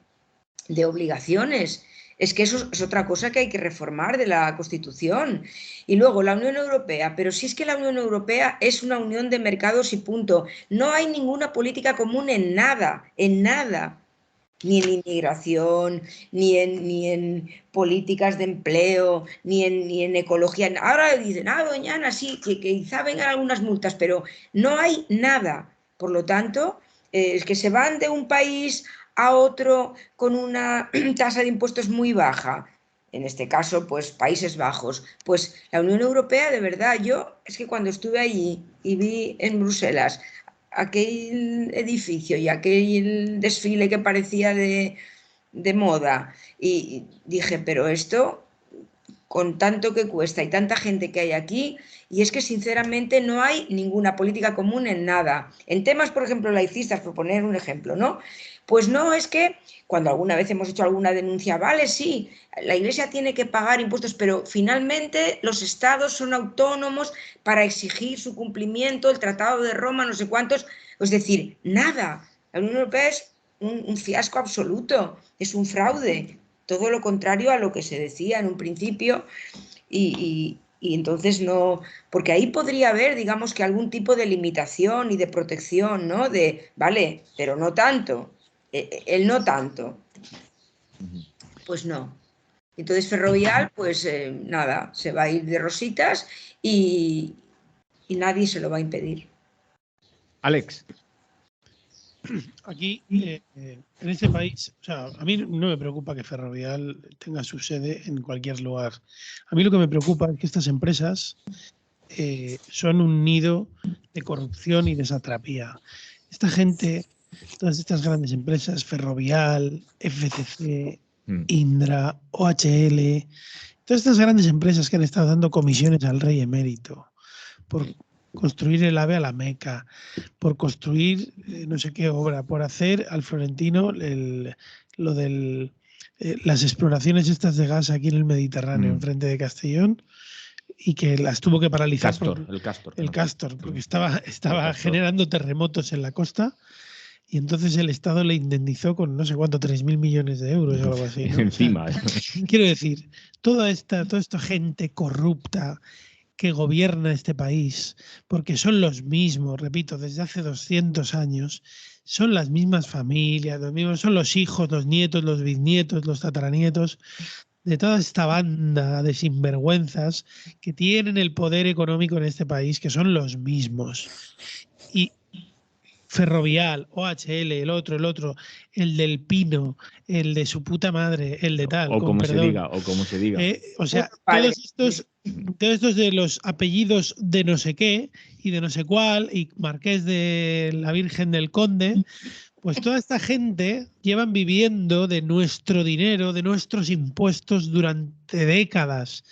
obligaciones. Es que eso es otra cosa que hay que reformar de la Constitución. Y luego la Unión Europea, pero si es que la Unión Europea es una unión de mercados y punto. No hay ninguna política común en nada, ni en inmigración, ni en políticas de empleo, ni en ecología. Ahora dicen, doña Ana, sí, que quizá vengan algunas multas, pero no hay nada. Por lo tanto, es que se van de un país a otro con una tasa de impuestos muy baja, en este caso, pues Países Bajos. Pues la Unión Europea, de verdad, yo es que cuando estuve allí y vi en Bruselas aquel edificio y aquel desfile que parecía de moda, y dije, pero esto, con tanto que cuesta y tanta gente que hay aquí, y es que sinceramente no hay ninguna política común en nada. En temas, por ejemplo, laicistas, por poner un ejemplo, ¿no? Pues no, es que cuando alguna vez hemos hecho alguna denuncia, vale, sí, la Iglesia tiene que pagar impuestos, pero finalmente los estados son autónomos para exigir su cumplimiento, el Tratado de Roma, no sé cuántos, es decir, nada. La Unión Europea es un fiasco absoluto, es un fraude, todo lo contrario a lo que se decía en un principio, y entonces no, porque ahí podría haber, digamos, que algún tipo de limitación y de protección, ¿no? De, vale, pero no tanto, el no tanto, pues no. Entonces Ferrovial, pues nada, se va a ir de rositas y nadie se lo va a impedir. Alex. Aquí, en este país, o sea, a mí no me preocupa que Ferrovial tenga su sede en cualquier lugar. A mí lo que me preocupa es que estas empresas son un nido de corrupción y de satrapía. Esta gente, todas estas grandes empresas, Ferrovial, FCC, Indra, OHL, todas estas grandes empresas que han estado dando comisiones al rey emérito por construir el AVE a la Meca, por construir no sé qué obra, por hacer al Florentino lo de las exploraciones estas de gas aquí en el Mediterráneo, enfrente de Castellón, y que las tuvo que paralizar el Castor, porque estaba generando terremotos en la costa, y entonces el Estado le indemnizó con no sé cuánto, 3.000 millones de euros o algo así, ¿no? Encima. O sea, quiero decir, toda esta gente corrupta que gobierna este país, porque son los mismos, repito, desde hace 200 años, son las mismas familias, los mismos, son los hijos, los nietos, los bisnietos, los tataranietos, de toda esta banda de sinvergüenzas que tienen el poder económico en este país, que son los mismos. Y Ferrovial, OHL, el otro, el del Pino, el de su puta madre, el de tal, o como se diga. O sea, todos estos de los apellidos de no sé qué y de no sé cuál, y Marqués de la Virgen del Conde, pues toda esta gente llevan viviendo de nuestro dinero, de nuestros impuestos durante décadas,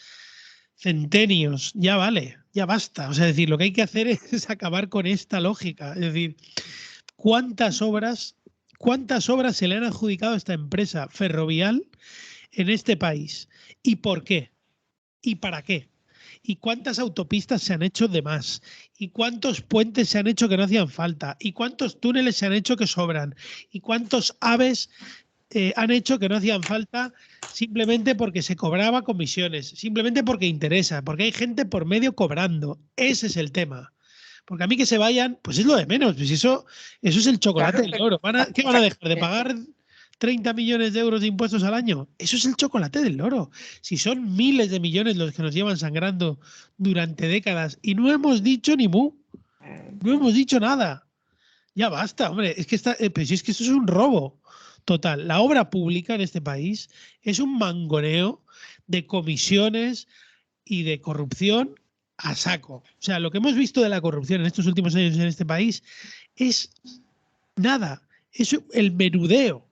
centenios. Ya vale, ya basta. O sea, es decir, lo que hay que hacer es acabar con esta lógica. Es decir, ¿cuántas obras se le han adjudicado a esta empresa Ferrovial en este país? ¿Y por qué? ¿Y para qué? ¿Y cuántas autopistas se han hecho de más? ¿Y cuántos puentes se han hecho que no hacían falta? ¿Y cuántos túneles se han hecho que sobran? ¿Y cuántos AVEs han hecho que no hacían falta simplemente porque se cobraba comisiones? Simplemente porque interesa, porque hay gente por medio cobrando. Ese es el tema. Porque a mí que se vayan, pues es lo de menos. Pues eso es el chocolate del oro. ¿Qué van a dejar de pagar 30 millones de euros de impuestos al año? Eso es el chocolate del oro. Si son miles de millones los que nos llevan sangrando durante décadas y no hemos dicho ni mu, no hemos dicho nada. Ya basta, hombre. Es que pero si es que esto es un robo total. La obra pública en este país es un mangoneo de comisiones y de corrupción a saco. O sea, lo que hemos visto de la corrupción en estos últimos años en este país es nada. Es el menudeo.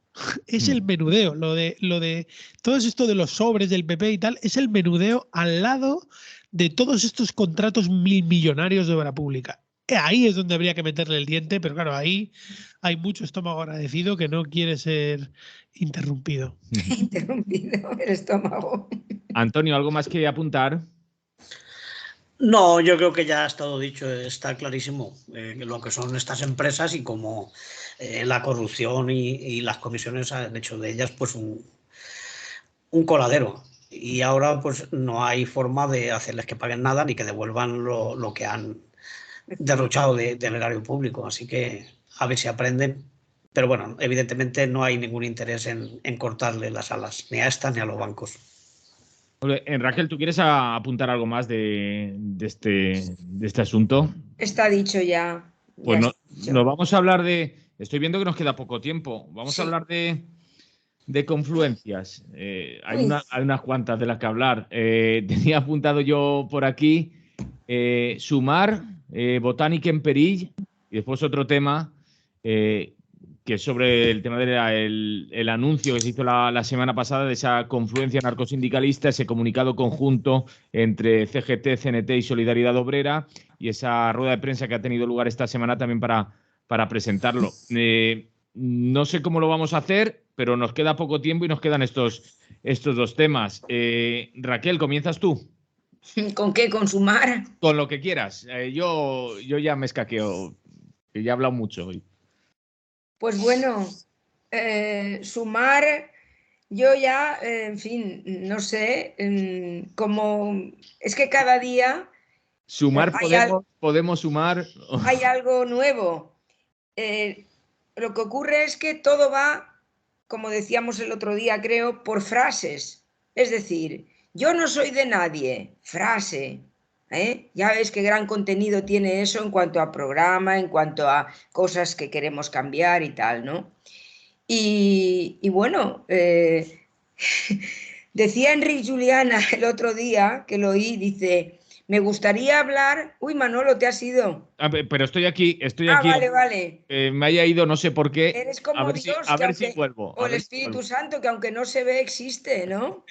Es el menudeo. Lo de todo esto de los sobres del PP y tal, es el menudeo al lado de todos estos contratos millonarios de obra pública. Ahí es donde habría que meterle el diente, pero claro, ahí hay mucho estómago agradecido que no quiere ser interrumpido. Interrumpido el estómago. Antonio, ¿algo más que apuntar? No, yo creo que ya ha estado dicho, está clarísimo lo que son estas empresas y cómo la corrupción y las comisiones han hecho de ellas pues un coladero. Y ahora pues no hay forma de hacerles que paguen nada ni que devuelvan lo que han derrochado del erario público. Así que a ver si aprenden. Pero bueno, evidentemente no hay ningún interés en cortarle las alas, ni a estas ni a los bancos. Raquel, ¿tú quieres apuntar algo más de este asunto? Está dicho ya. Pues Ya no, está dicho. nos vamos a hablar de. Estoy viendo que nos queda poco tiempo. Vamos Sí. a hablar de confluencias. Hay unas cuantas de las que hablar. Tenía apuntado yo por aquí Sumar, Botánica en Perill, y después otro tema que es sobre el tema del anuncio que se hizo la semana pasada de esa confluencia narcosindicalista, ese comunicado conjunto entre CGT, CNT y Solidaridad Obrera, y esa rueda de prensa que ha tenido lugar esta semana también para presentarlo. No sé cómo lo vamos a hacer, pero nos queda poco tiempo y nos quedan estos dos temas. Raquel, ¿comienzas tú? ¿Con qué? ¿Con Sumar? Con lo que quieras. Yo ya me escaqueo, que ya he hablado mucho hoy. Pues bueno, Sumar, yo ya, en fin, no sé, como es que cada día Sumar, hay, podemos sumar. hay algo nuevo. Lo que ocurre es que todo va, como decíamos el otro día, creo, por frases. Es decir, yo no soy de nadie, frase. Ya ves qué gran contenido tiene eso en cuanto a programa, en cuanto a cosas que queremos cambiar y tal, ¿no? Y bueno, decía Enrique Juliana el otro día, que lo oí, dice, me gustaría hablar... Uy, Manolo, ¿te has ido? Pero estoy aquí. Vale, vale. Me haya ido, no sé por qué. Eres como Dios, A ver si vuelvo. o el Espíritu Santo, que aunque no se ve, existe, ¿no?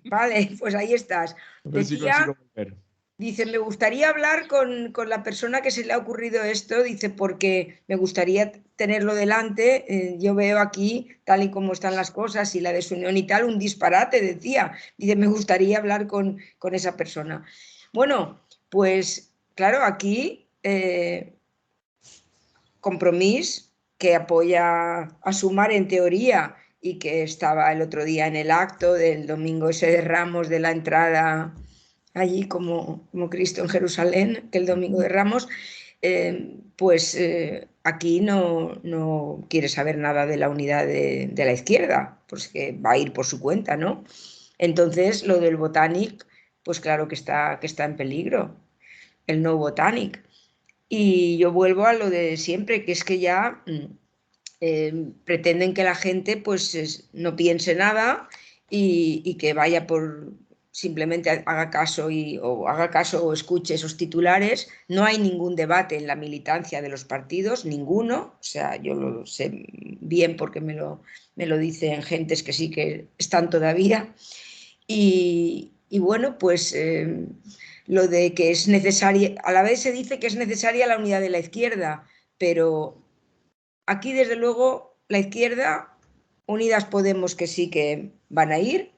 Vale, pues ahí estás. A ver si consigo volver. Dice, me gustaría hablar con la persona que se le ha ocurrido esto, dice, porque me gustaría tenerlo delante. Yo veo aquí, tal y como están las cosas, y la desunión y tal, un disparate, decía. Dice, me gustaría hablar con esa persona. Bueno, pues claro, aquí Compromís, que apoya a Sumar en teoría y que estaba el otro día en el acto del domingo ese de Ramos, de la entrada allí como Cristo en Jerusalén, que el domingo de Ramos, pues aquí no quiere saber nada de la unidad de la izquierda, pues que va a ir por su cuenta, ¿no? Entonces, lo del Botanic, pues claro que está en peligro, el no Botanic. Y yo vuelvo a lo de siempre, que es que ya pretenden que la gente pues no piense nada y que vaya por simplemente haga caso o escuche esos titulares. No hay ningún debate en la militancia de los partidos, ninguno. O sea, yo lo sé bien porque me lo dicen gentes que sí que están todavía. Y bueno, pues lo de que es necesaria, a la vez se dice que es necesaria la unidad de la izquierda, pero aquí desde luego la izquierda, Unidas Podemos que sí que van a ir,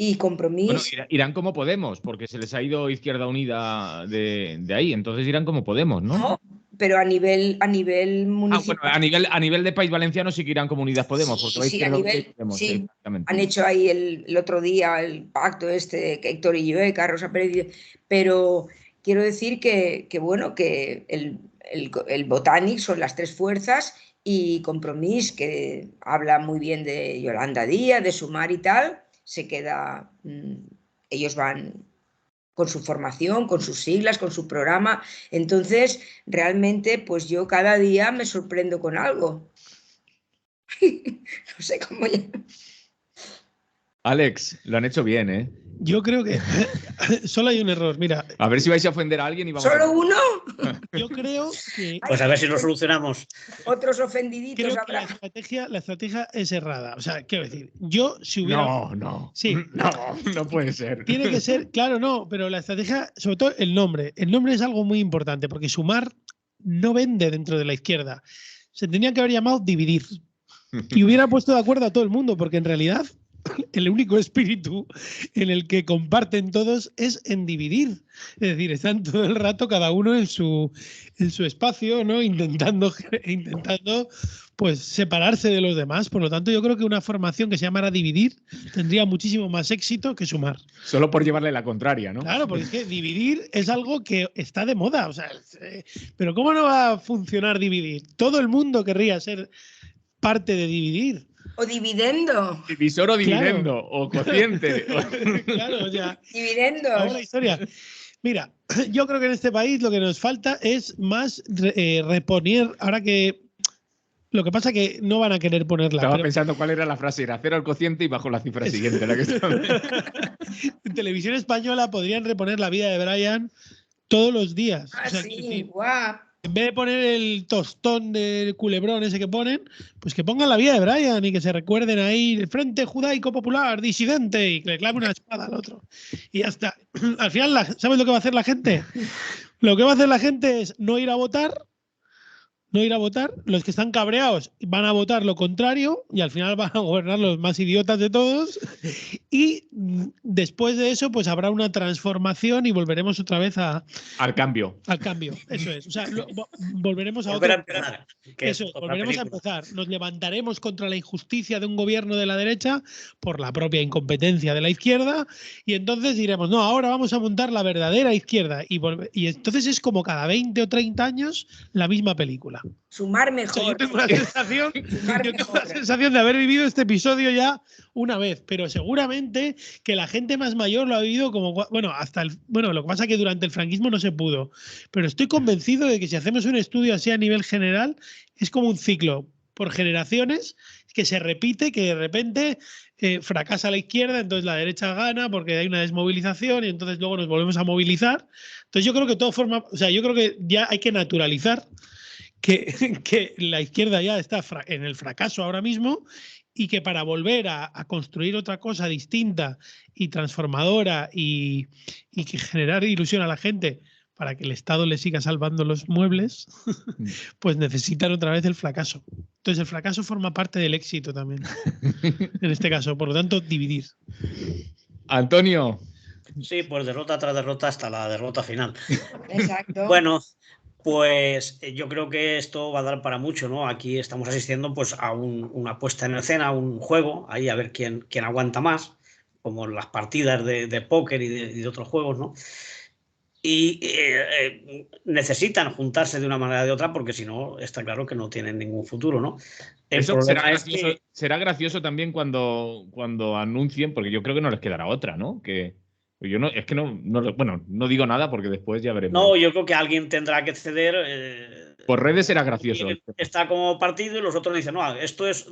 y Compromís... Bueno, irán como Podemos, porque se les ha ido Izquierda Unida de ahí, entonces irán como Podemos, ¿no? No, pero a nivel municipal... Bueno, a nivel de País Valenciano sí que irán como Unidas Podemos, porque sí, a nivel... Podemos, sí, exactamente. han hecho ahí el otro día el pacto este, que Héctor y yo, Rosa Pérez, pero quiero decir que bueno, que el Botanic son las tres fuerzas y Compromís, que habla muy bien de Yolanda Díaz, de Sumar y tal, se queda, ellos van con su formación, con sus siglas, con su programa. Entonces, realmente, pues yo cada día me sorprendo con algo. No sé cómo ya... Alex, lo han hecho bien, ¿eh? Yo creo que solo hay un error, mira. A ver si vais a ofender a alguien y vamos ¿Solo uno? Yo creo que... Pues a ver si lo solucionamos. Otros ofendiditos creo que habrá. la estrategia es errada. O sea, quiero decir, yo si hubiera... No. Sí. No puede ser. Tiene que ser, claro, no, pero la estrategia, sobre todo el nombre. El nombre es algo muy importante porque Sumar no vende dentro de la izquierda. Se tenía que haber llamado Dividir. Y hubiera puesto de acuerdo a todo el mundo, porque en realidad el único espíritu en el que comparten todos es en dividir. Es decir, están todo el rato cada uno en su espacio, ¿no? Intentando pues separarse de los demás. Por lo tanto, yo creo que una formación que se llamara Dividir tendría muchísimo más éxito que Sumar. Solo por llevarle la contraria, ¿no? Claro, porque es que dividir es algo que está de moda. O sea, pero ¿cómo no va a funcionar dividir? Todo el mundo querría ser parte de dividir. O dividendo. Divisor o dividendo, Claro. o cociente. Claro, o sea, Dividendos. ahora historia. Mira, yo creo que en este país lo que nos falta es más reponer, ahora que lo que pasa que no van a querer ponerla. Estaba pero pensando cuál era la frase, era cero al cociente y bajo la cifra siguiente. La que estaba... en Televisión Española podrían reponer la vida de Brian todos los días. Ah, O sea, sí, quiero decir, guau. en vez de poner el tostón del culebrón ese que ponen, pues que pongan la vida de Brian y que se recuerden ahí el Frente Judaico Popular, disidente, y que le clave una espada al otro. Y ya está. Al final, ¿sabes lo que va a hacer la gente? Lo que va a hacer la gente es no ir a votar. No ir a votar, los que están cabreados van a votar lo contrario y al final van a gobernar los más idiotas de todos y después de eso pues habrá una transformación y volveremos otra vez al cambio. Al cambio, eso es. O sea, volveremos a Volver a otro. empezar, Eso, volveremos a empezar. Nos levantaremos contra la injusticia de un gobierno de la derecha por la propia incompetencia de la izquierda y entonces diremos, no, ahora vamos a montar la verdadera izquierda y entonces es como cada 20 o 30 años la misma película. Sumar O sea, mejor. yo tengo la sensación, Sumar yo tengo mejor. la sensación de haber vivido este episodio ya una vez, pero seguramente que la gente más mayor lo ha vivido como, bueno, lo que pasa es que durante el franquismo no se pudo, pero estoy convencido de que si hacemos un estudio así a nivel general, es como un ciclo por generaciones que se repite, que de repente fracasa la izquierda, entonces la derecha gana porque hay una desmovilización y entonces luego nos volvemos a movilizar. Entonces yo creo que todo forma, o sea, yo creo que ya hay que naturalizar que la izquierda ya está en el fracaso ahora mismo y que para volver a construir otra cosa distinta y transformadora y que generar ilusión a la gente para que el Estado le siga salvando los muebles, pues necesitan otra vez el fracaso. Entonces el fracaso forma parte del éxito también, en este caso. Por lo tanto, dividir. Antonio. Sí, pues derrota tras derrota hasta la derrota final. Exacto. Bueno, pues yo creo que esto va a dar para mucho, ¿no? Aquí estamos asistiendo pues a una puesta en escena, a un juego, ahí a ver quién aguanta más, como las partidas de póker y de otros juegos, ¿no? Y necesitan juntarse de una manera o de otra porque si no, está claro que no tienen ningún futuro, ¿no? El Eso problema es que... será gracioso también cuando anuncien, porque yo creo que no les quedará otra, ¿no? Que yo no, es que bueno, no digo nada porque después ya veremos. No, yo creo que alguien tendrá que ceder. Por redes será gracioso. Está como partido y los otros dicen, no, esto es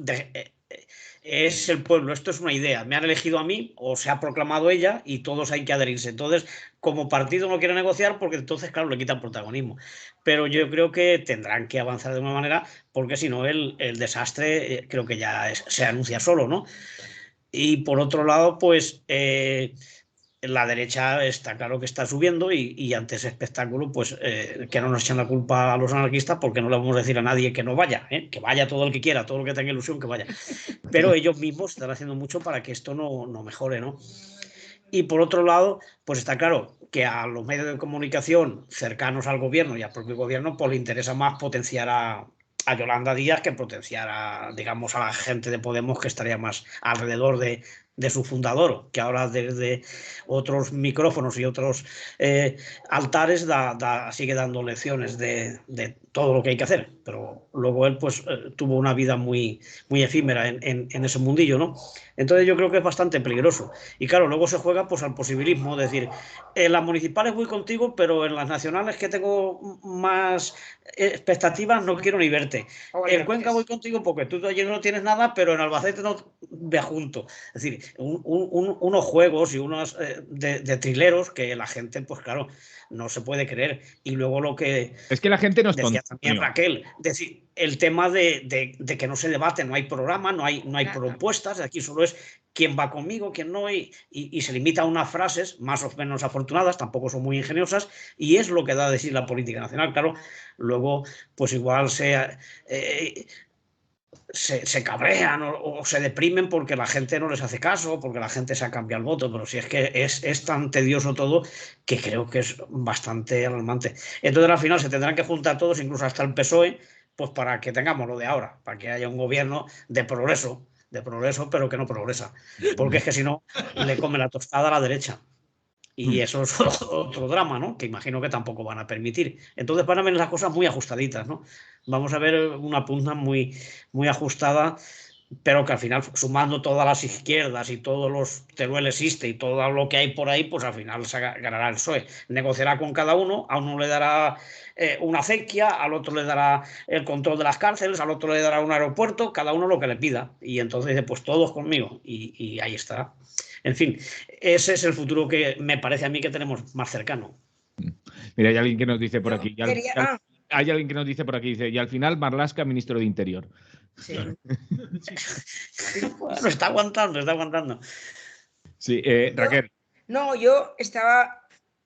el pueblo, esto es una idea, me han elegido a mí o se ha proclamado ella y todos hay que adherirse. Entonces, como partido no quiere negociar porque entonces, claro, le quitan protagonismo. Pero yo creo que tendrán que avanzar de una manera porque si no el desastre creo que ya se anuncia solo, ¿no? Y por otro lado, pues... la derecha está claro que está subiendo y ante ese espectáculo, pues que no nos echen la culpa a los anarquistas porque no le vamos a decir a nadie que no vaya, que vaya todo el que quiera, todo el que tenga ilusión que vaya. Pero ellos mismos están haciendo mucho para que esto no mejore, ¿no? Y por otro lado, pues está claro que a los medios de comunicación cercanos al gobierno y al propio gobierno, pues le interesa más potenciar a Yolanda Díaz que potenciar digamos, a la gente de Podemos que estaría más alrededor de su fundador, que ahora desde otros micrófonos y otros altares sigue dando lecciones de todo lo que hay que hacer, pero luego él pues tuvo una vida muy, muy efímera en ese mundillo, ¿no? Entonces yo creo que es bastante peligroso. Y claro, luego se juega pues al posibilismo, es decir, en las municipales voy contigo, pero en las nacionales que tengo más expectativas no quiero ni verte. En Cuenca voy contigo porque tú allí no tienes nada, pero en Albacete no ve junto. Es decir, unos juegos y unos de trileros que la gente, pues claro, no se puede creer. Y luego lo que es que la gente nos decía también Raquel, decir, el tema de que no se debate, no hay programa, no hay propuestas, aquí solo es quién va conmigo, quién no, y se limita a unas frases más o menos afortunadas, tampoco son muy ingeniosas, y es lo que da de sí la política nacional. Claro, luego, pues igual se cabrean o se deprimen porque la gente no les hace caso, porque la gente se ha cambiado el voto, pero si es que es tan tedioso todo que creo que es bastante alarmante. Entonces al final se tendrán que juntar todos, incluso hasta el PSOE, pues para que tengamos lo de ahora, para que haya un gobierno de progreso, pero que no progresa, porque es que si no le come la tostada a la derecha. Y eso es otro drama, ¿no? Que imagino que tampoco van a permitir. Entonces van a ver las cosas muy ajustaditas, ¿no? Vamos a ver una punta muy, muy ajustada, pero que al final, sumando todas las izquierdas y todos los Teruel existe y todo lo que hay por ahí, pues al final se ganará el PSOE. Negociará con cada uno, a uno le dará una acequia, al otro le dará el control de las cárceles, al otro le dará un aeropuerto, cada uno lo que le pida. Y entonces dice, pues todos conmigo. Y ahí estará. En fin, ese es el futuro que me parece a mí que tenemos más cercano. Mira, hay alguien que nos dice por Yo aquí. quería- Hay alguien que nos dice por aquí, dice, y al final Marlaska, ministro de Interior. Sí. Bueno, está aguantando, está aguantando. Sí, Raquel. No, yo estaba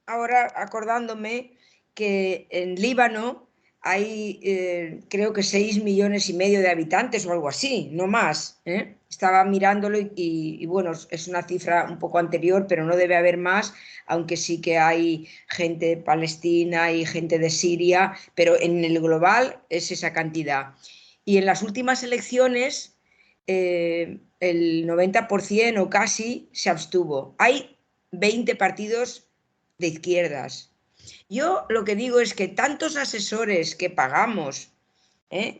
ahora acordándome que en Líbano hay creo que 6,5 millones de habitantes o algo así, no más, ¿eh? Estaba mirándolo y bueno, es una cifra un poco anterior, pero no debe haber más, aunque sí que hay gente de Palestina y gente de Siria, pero en el global es esa cantidad. Y en las últimas elecciones el 90% o casi se abstuvo. Hay 20 partidos de izquierdas. Yo lo que digo es que tantos asesores que pagamos,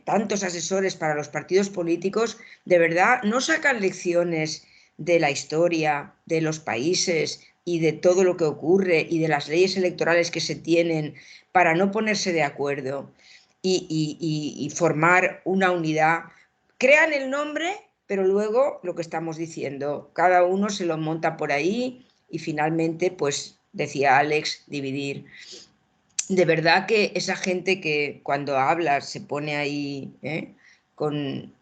tantos asesores para los partidos políticos, de verdad no sacan lecciones de la historia, de los países y de todo lo que ocurre y de las leyes electorales que se tienen para no ponerse de acuerdo y formar una unidad. Crean el nombre, pero luego lo que estamos diciendo, cada uno se lo monta por ahí y finalmente, pues decía Alex, dividir. De verdad que esa gente que cuando habla se pone ahí con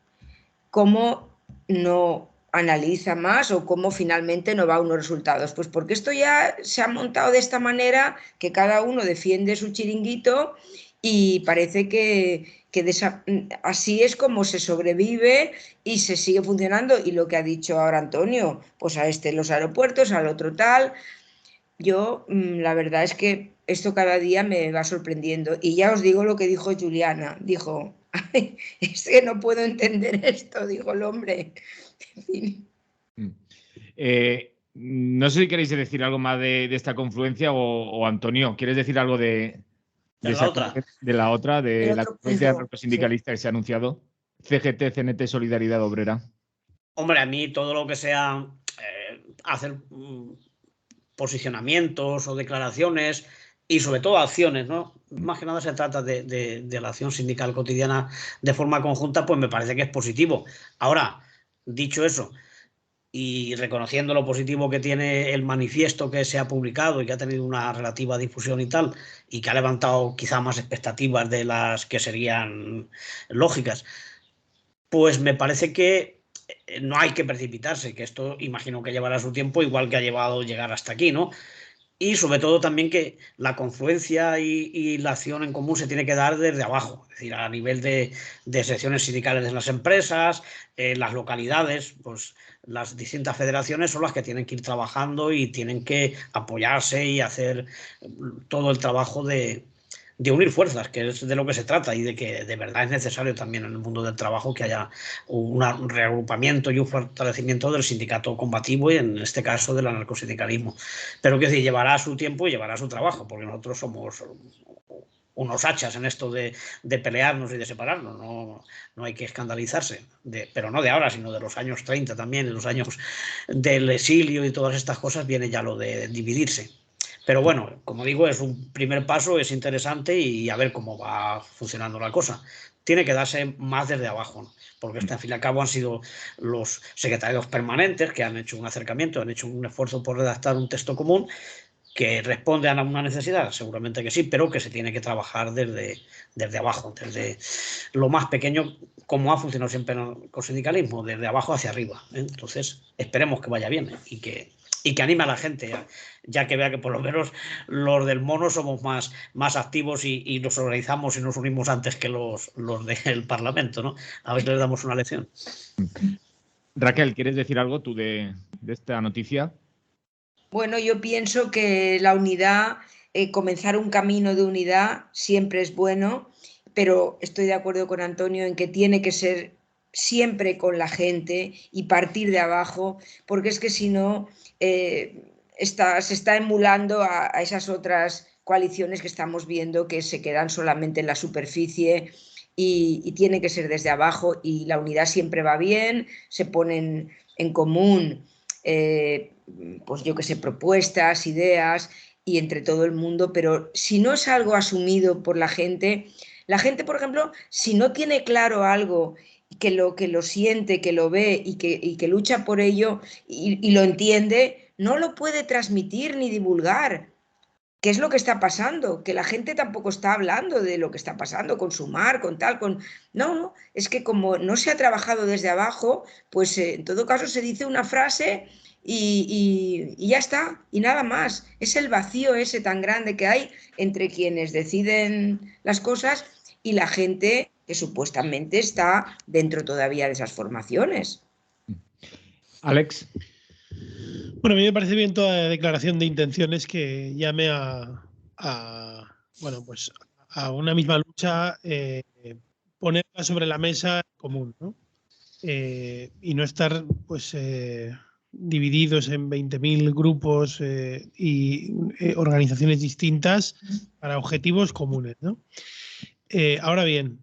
cómo no analiza más o cómo finalmente no va a unos resultados. Pues porque esto ya se ha montado de esta manera que cada uno defiende su chiringuito y parece que así es como se sobrevive y se sigue funcionando. Y lo que ha dicho ahora Antonio, pues a este los aeropuertos, al otro tal. Yo, la verdad es que esto cada día me va sorprendiendo. Y ya os digo lo que dijo Juliana. Dijo, "Ay, es que no puedo entender esto", dijo el hombre. En fin. No sé si queréis decir algo más de esta confluencia o Antonio, ¿quieres decir algo de la otra? De la otra, de El la otro confluencia punto, sindicalista que se ha anunciado? CGT, CNT, Solidaridad Obrera. Hombre, a mí todo lo que sea hacer posicionamientos o declaraciones y sobre todo acciones, ¿no? Más que nada se trata de la acción sindical cotidiana de forma conjunta, pues me parece que es positivo. Ahora, dicho eso, y reconociendo lo positivo que tiene el manifiesto que se ha publicado y que ha tenido una relativa difusión y tal, y que ha levantado quizá más expectativas de las que serían lógicas, pues me parece que no hay que precipitarse, que esto imagino que llevará su tiempo, igual que ha llevado llegar hasta aquí, ¿no? Y sobre todo también que la confluencia y la acción en común se tiene que dar desde abajo, es decir, a nivel de secciones sindicales de las empresas, las localidades, pues las distintas federaciones son las que tienen que ir trabajando y tienen que apoyarse y hacer todo el trabajo de unir fuerzas, que es de lo que se trata y de que de verdad es necesario también en el mundo del trabajo que haya un reagrupamiento y un fortalecimiento del sindicato combativo y en este caso del anarcosindicalismo. Pero que decir, llevará su tiempo y llevará su trabajo, porque nosotros somos unos hachas en esto de pelearnos y de separarnos, no hay que escandalizarse, pero no de ahora, sino de los años 30 también, de los años del exilio y todas estas cosas, viene ya lo de dividirse. Pero bueno, como digo, es un primer paso, es interesante y a ver cómo va funcionando la cosa. Tiene que darse más desde abajo, ¿no? Porque al fin y al cabo han sido los secretarios permanentes que han hecho un acercamiento, han hecho un esfuerzo por redactar un texto común que responde a una necesidad, seguramente que sí, pero que se tiene que trabajar desde abajo, desde lo más pequeño, como ha funcionado siempre con el sindicalismo, desde abajo hacia arriba, ¿eh? Entonces, esperemos que vaya bien y que y que anime a la gente, ya que vea que por lo menos los del mono somos más activos y nos organizamos y nos unimos antes que los del Parlamento, ¿no? A ver si les damos una lección. Raquel, ¿quieres decir algo tú de esta noticia? Bueno, yo pienso que la unidad, comenzar un camino de unidad siempre es bueno, pero estoy de acuerdo con Antonio en que tiene que ser siempre con la gente y partir de abajo, porque es que si no, se está emulando a esas otras coaliciones que estamos viendo que se quedan solamente en la superficie y tiene que ser desde abajo y la unidad siempre va bien, se ponen en común. Pues yo que sé, propuestas, ideas y entre todo el mundo, pero si no es algo asumido por la gente, por ejemplo, si no tiene claro algo, que lo siente, que lo ve y que lucha por ello y lo entiende, no lo puede transmitir ni divulgar. ¿Qué es lo que está pasando? Que la gente tampoco está hablando de lo que está pasando con su mar, con tal, con... No, es que como no se ha trabajado desde abajo, pues en todo caso se dice una frase y ya está, y nada más. Es el vacío ese tan grande que hay entre quienes deciden las cosas y la gente que supuestamente está dentro todavía de esas formaciones. Alex. Bueno, a mí me parece bien toda declaración de intenciones que llame bueno, pues a una misma lucha, ponerla sobre la mesa común, ¿no? Y no estar pues divididos en 20.000 grupos y organizaciones distintas para objetivos comunes, ¿no? Ahora bien,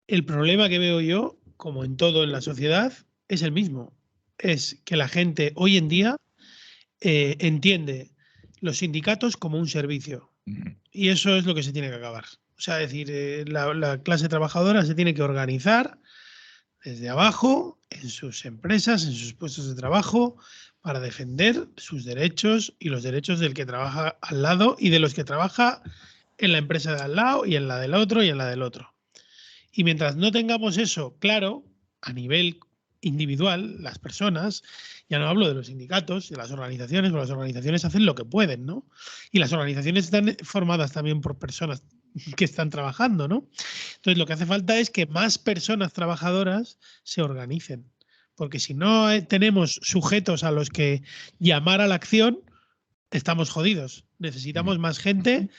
el problema que veo yo, como en todo en la sociedad, es el mismo. Es que la gente hoy en día entiende los sindicatos como un servicio. Y eso es lo que se tiene que acabar. O sea, es decir, la clase trabajadora se tiene que organizar desde abajo, en sus empresas, en sus puestos de trabajo, para defender sus derechos y los derechos del que trabaja al lado y de los que trabaja en la empresa de al lado y en la del otro y en la del otro. Y mientras no tengamos eso claro, a nivel individual, las personas, ya no hablo de los sindicatos, de las organizaciones, pero las organizaciones hacen lo que pueden, ¿no? Y las organizaciones están formadas también por personas que están trabajando, ¿no? Entonces, lo que hace falta es que más personas trabajadoras se organicen, porque si no tenemos sujetos a los que llamar a la acción, estamos jodidos. Necesitamos más gente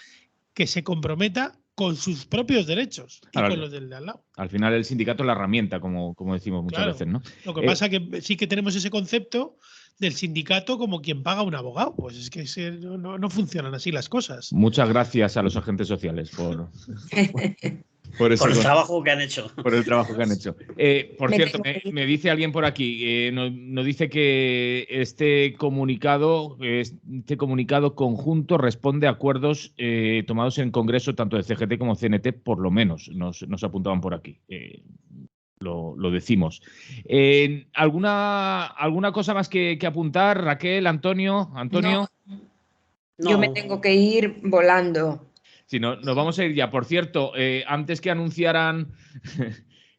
que se comprometa con sus propios derechos y con los del de al lado. Al final el sindicato es la herramienta, como decimos muchas veces, ¿no? Lo que pasa es que sí que tenemos ese concepto del sindicato como quien paga a un abogado. Pues es que no funcionan así las cosas. Muchas gracias a los agentes sociales por el trabajo que han hecho. Por el trabajo que han hecho. Por cierto, me dice alguien por aquí, nos dice que este comunicado conjunto responde a acuerdos tomados en Congreso tanto de CGT como CNT, por lo menos, nos apuntaban por aquí. Lo decimos. ¿Alguna cosa más que apuntar, Raquel, Antonio? No. Yo me tengo que ir volando. Sí, nos vamos a ir ya. Por cierto, antes que anunciaran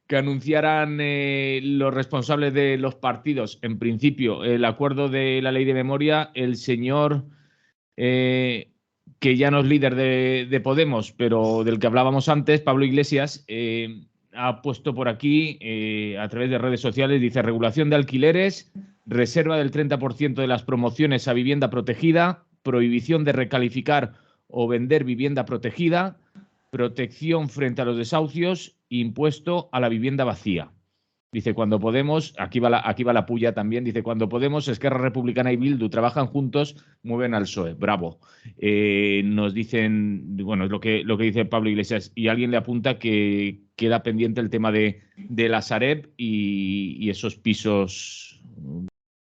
los responsables de los partidos, en principio, el acuerdo de la ley de memoria, el señor que ya no es líder de Podemos, pero del que hablábamos antes, Pablo Iglesias, ha puesto por aquí, a través de redes sociales, dice: regulación de alquileres, reserva del 30% de las promociones a vivienda protegida, prohibición de recalificar o vender vivienda protegida, protección frente a los desahucios, impuesto a la vivienda vacía. Dice, cuando Podemos, aquí va la puya también, dice, cuando Podemos, Esquerra Republicana y Bildu trabajan juntos, mueven al PSOE. Bravo. Nos dicen, bueno, es lo que dice Pablo Iglesias, y alguien le apunta que queda pendiente el tema de la Sareb y esos pisos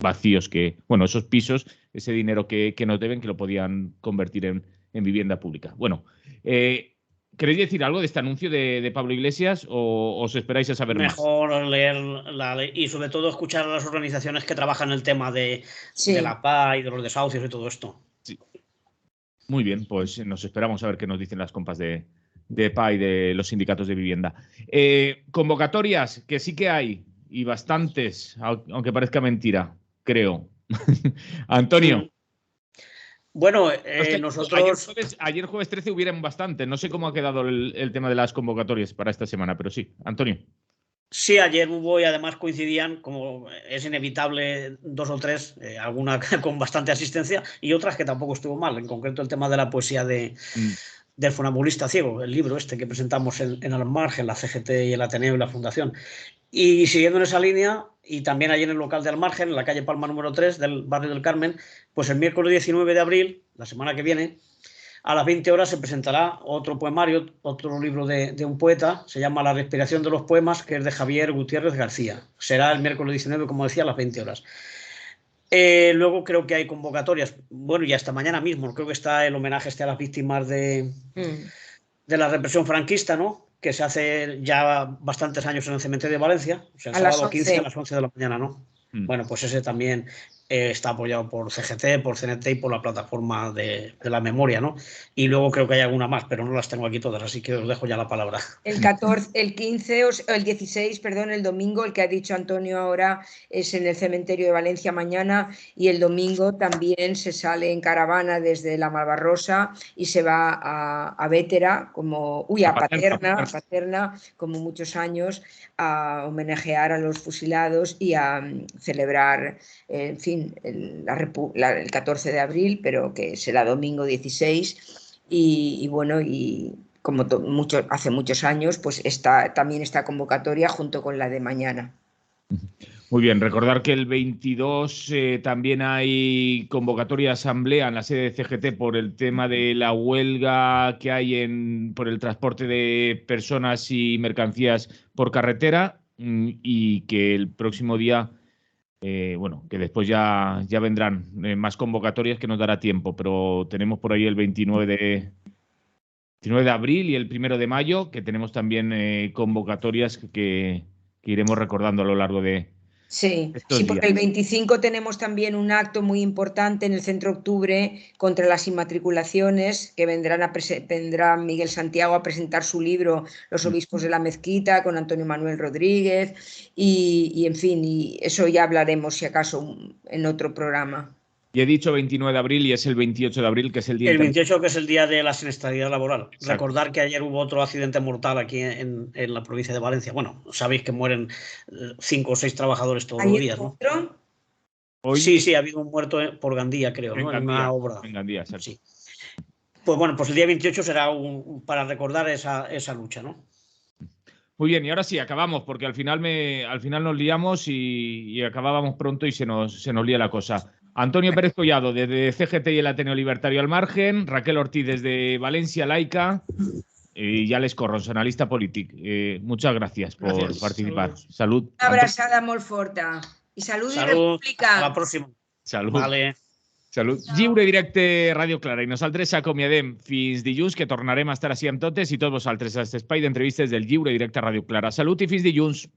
vacíos esos pisos, ese dinero que nos deben, que lo podían convertir en vivienda pública. Bueno, ¿queréis decir algo de este anuncio de Pablo Iglesias o os esperáis a saber más? Mejor leer la ley y sobre todo escuchar a las organizaciones que trabajan el tema de la paz y de los desahucios y todo esto. Sí. Muy bien, pues nos esperamos a ver qué nos dicen las compas de PA y de los sindicatos de vivienda. Convocatorias, que sí que hay, y bastantes, aunque parezca mentira, creo. Antonio. Bueno, Es que nosotros... ayer jueves 13 hubieran bastante. No sé cómo ha quedado el tema de las convocatorias para esta semana, pero sí. Antonio. Sí, ayer hubo y además coincidían, como es inevitable, 2 o 3, alguna con bastante asistencia y otras que tampoco estuvo mal. En concreto el tema de la poesía del funambulista ciego, el libro este que presentamos en Al Margen, la CGT y el Ateneo y la Fundación. Y siguiendo en esa línea, y también allí en el local de Al Margen, en la calle Palma número 3 del barrio del Carmen, pues el miércoles 19 de abril, la semana que viene, a las 20 horas se presentará otro poemario, otro libro de un poeta, se llama La respiración de los poemas, que es de Javier Gutiérrez García. Será el miércoles 19, como decía, a las 20 horas. Luego creo que hay convocatorias, bueno, y hasta mañana mismo, creo que está el homenaje a las víctimas de la represión franquista, ¿no? Que se hace ya bastantes años en el cementerio de Valencia, o sea, el sábado 15 a las 11 de la mañana, ¿no? Bueno, pues ese también está apoyado por CGT, por CNT y por la plataforma de la memoria, ¿no? Y luego creo que hay alguna más, pero no las tengo aquí todas, así que os dejo ya la palabra. El 14, el 15, el 16, perdón, el domingo, el que ha dicho Antonio ahora, es en el cementerio de Valencia mañana, y el domingo también se sale en caravana desde la Malvarrosa y se va a Vétera, a Paterna, como muchos años, a homenajear a los fusilados y a celebrar, en fin, el 14 de abril, pero que será domingo 16, y bueno, y como hace muchos años, pues también esta convocatoria junto con la de mañana. Muy bien, recordar que el 22 también hay convocatoria de asamblea en la sede de CGT por el tema de la huelga que hay por el transporte de personas y mercancías por carretera, y que el próximo día, que después ya vendrán más convocatorias, que nos dará tiempo, pero tenemos por ahí el 29 de abril y el 1 de mayo, que tenemos también convocatorias que iremos recordando a lo largo de estos días. Porque el 25 tenemos también un acto muy importante en el Centro Octubre contra las inmatriculaciones, que vendrá Miguel Santiago a presentar su libro Los obispos de la mezquita con Antonio Manuel Rodríguez y en fin, y eso ya hablaremos si acaso en otro programa. Y he dicho 29 de abril y es el 28 de abril, que es el día... El 28, que es el día de la siniestralidad laboral. Exacto. Recordar que ayer hubo otro accidente mortal aquí en la provincia de Valencia. Bueno, sabéis que mueren 5 o 6 trabajadores todos los días, ¿no? Hoy... Sí, ha habido un muerto por Gandía, creo, ¿no? En una obra. En Gandía, exacto. Sí. Pues bueno, pues el día 28 será para recordar esa lucha, ¿no? Muy bien, y ahora sí, acabamos, porque al final nos liamos y acabábamos pronto y se nos lía la cosa. Antonio Pérez Collado, desde CGT y el Ateneo Libertario Al Margen. Raquel Ortiz, desde Valencia Laica. Y Alex Corros, analista político. Muchas gracias por participar. Salud. Una abrazada molt forta. I salut i república. Hasta la próxima. Salut. Vale. Salut. Lliure directe Radio Clara. I nosaltres acomiadem fins dilluns, que tornarem a estar així amb totes i tots vosaltres a aquest espai d'entrevistes del Lliure Directe Radio Clara. Salut i fins dilluns.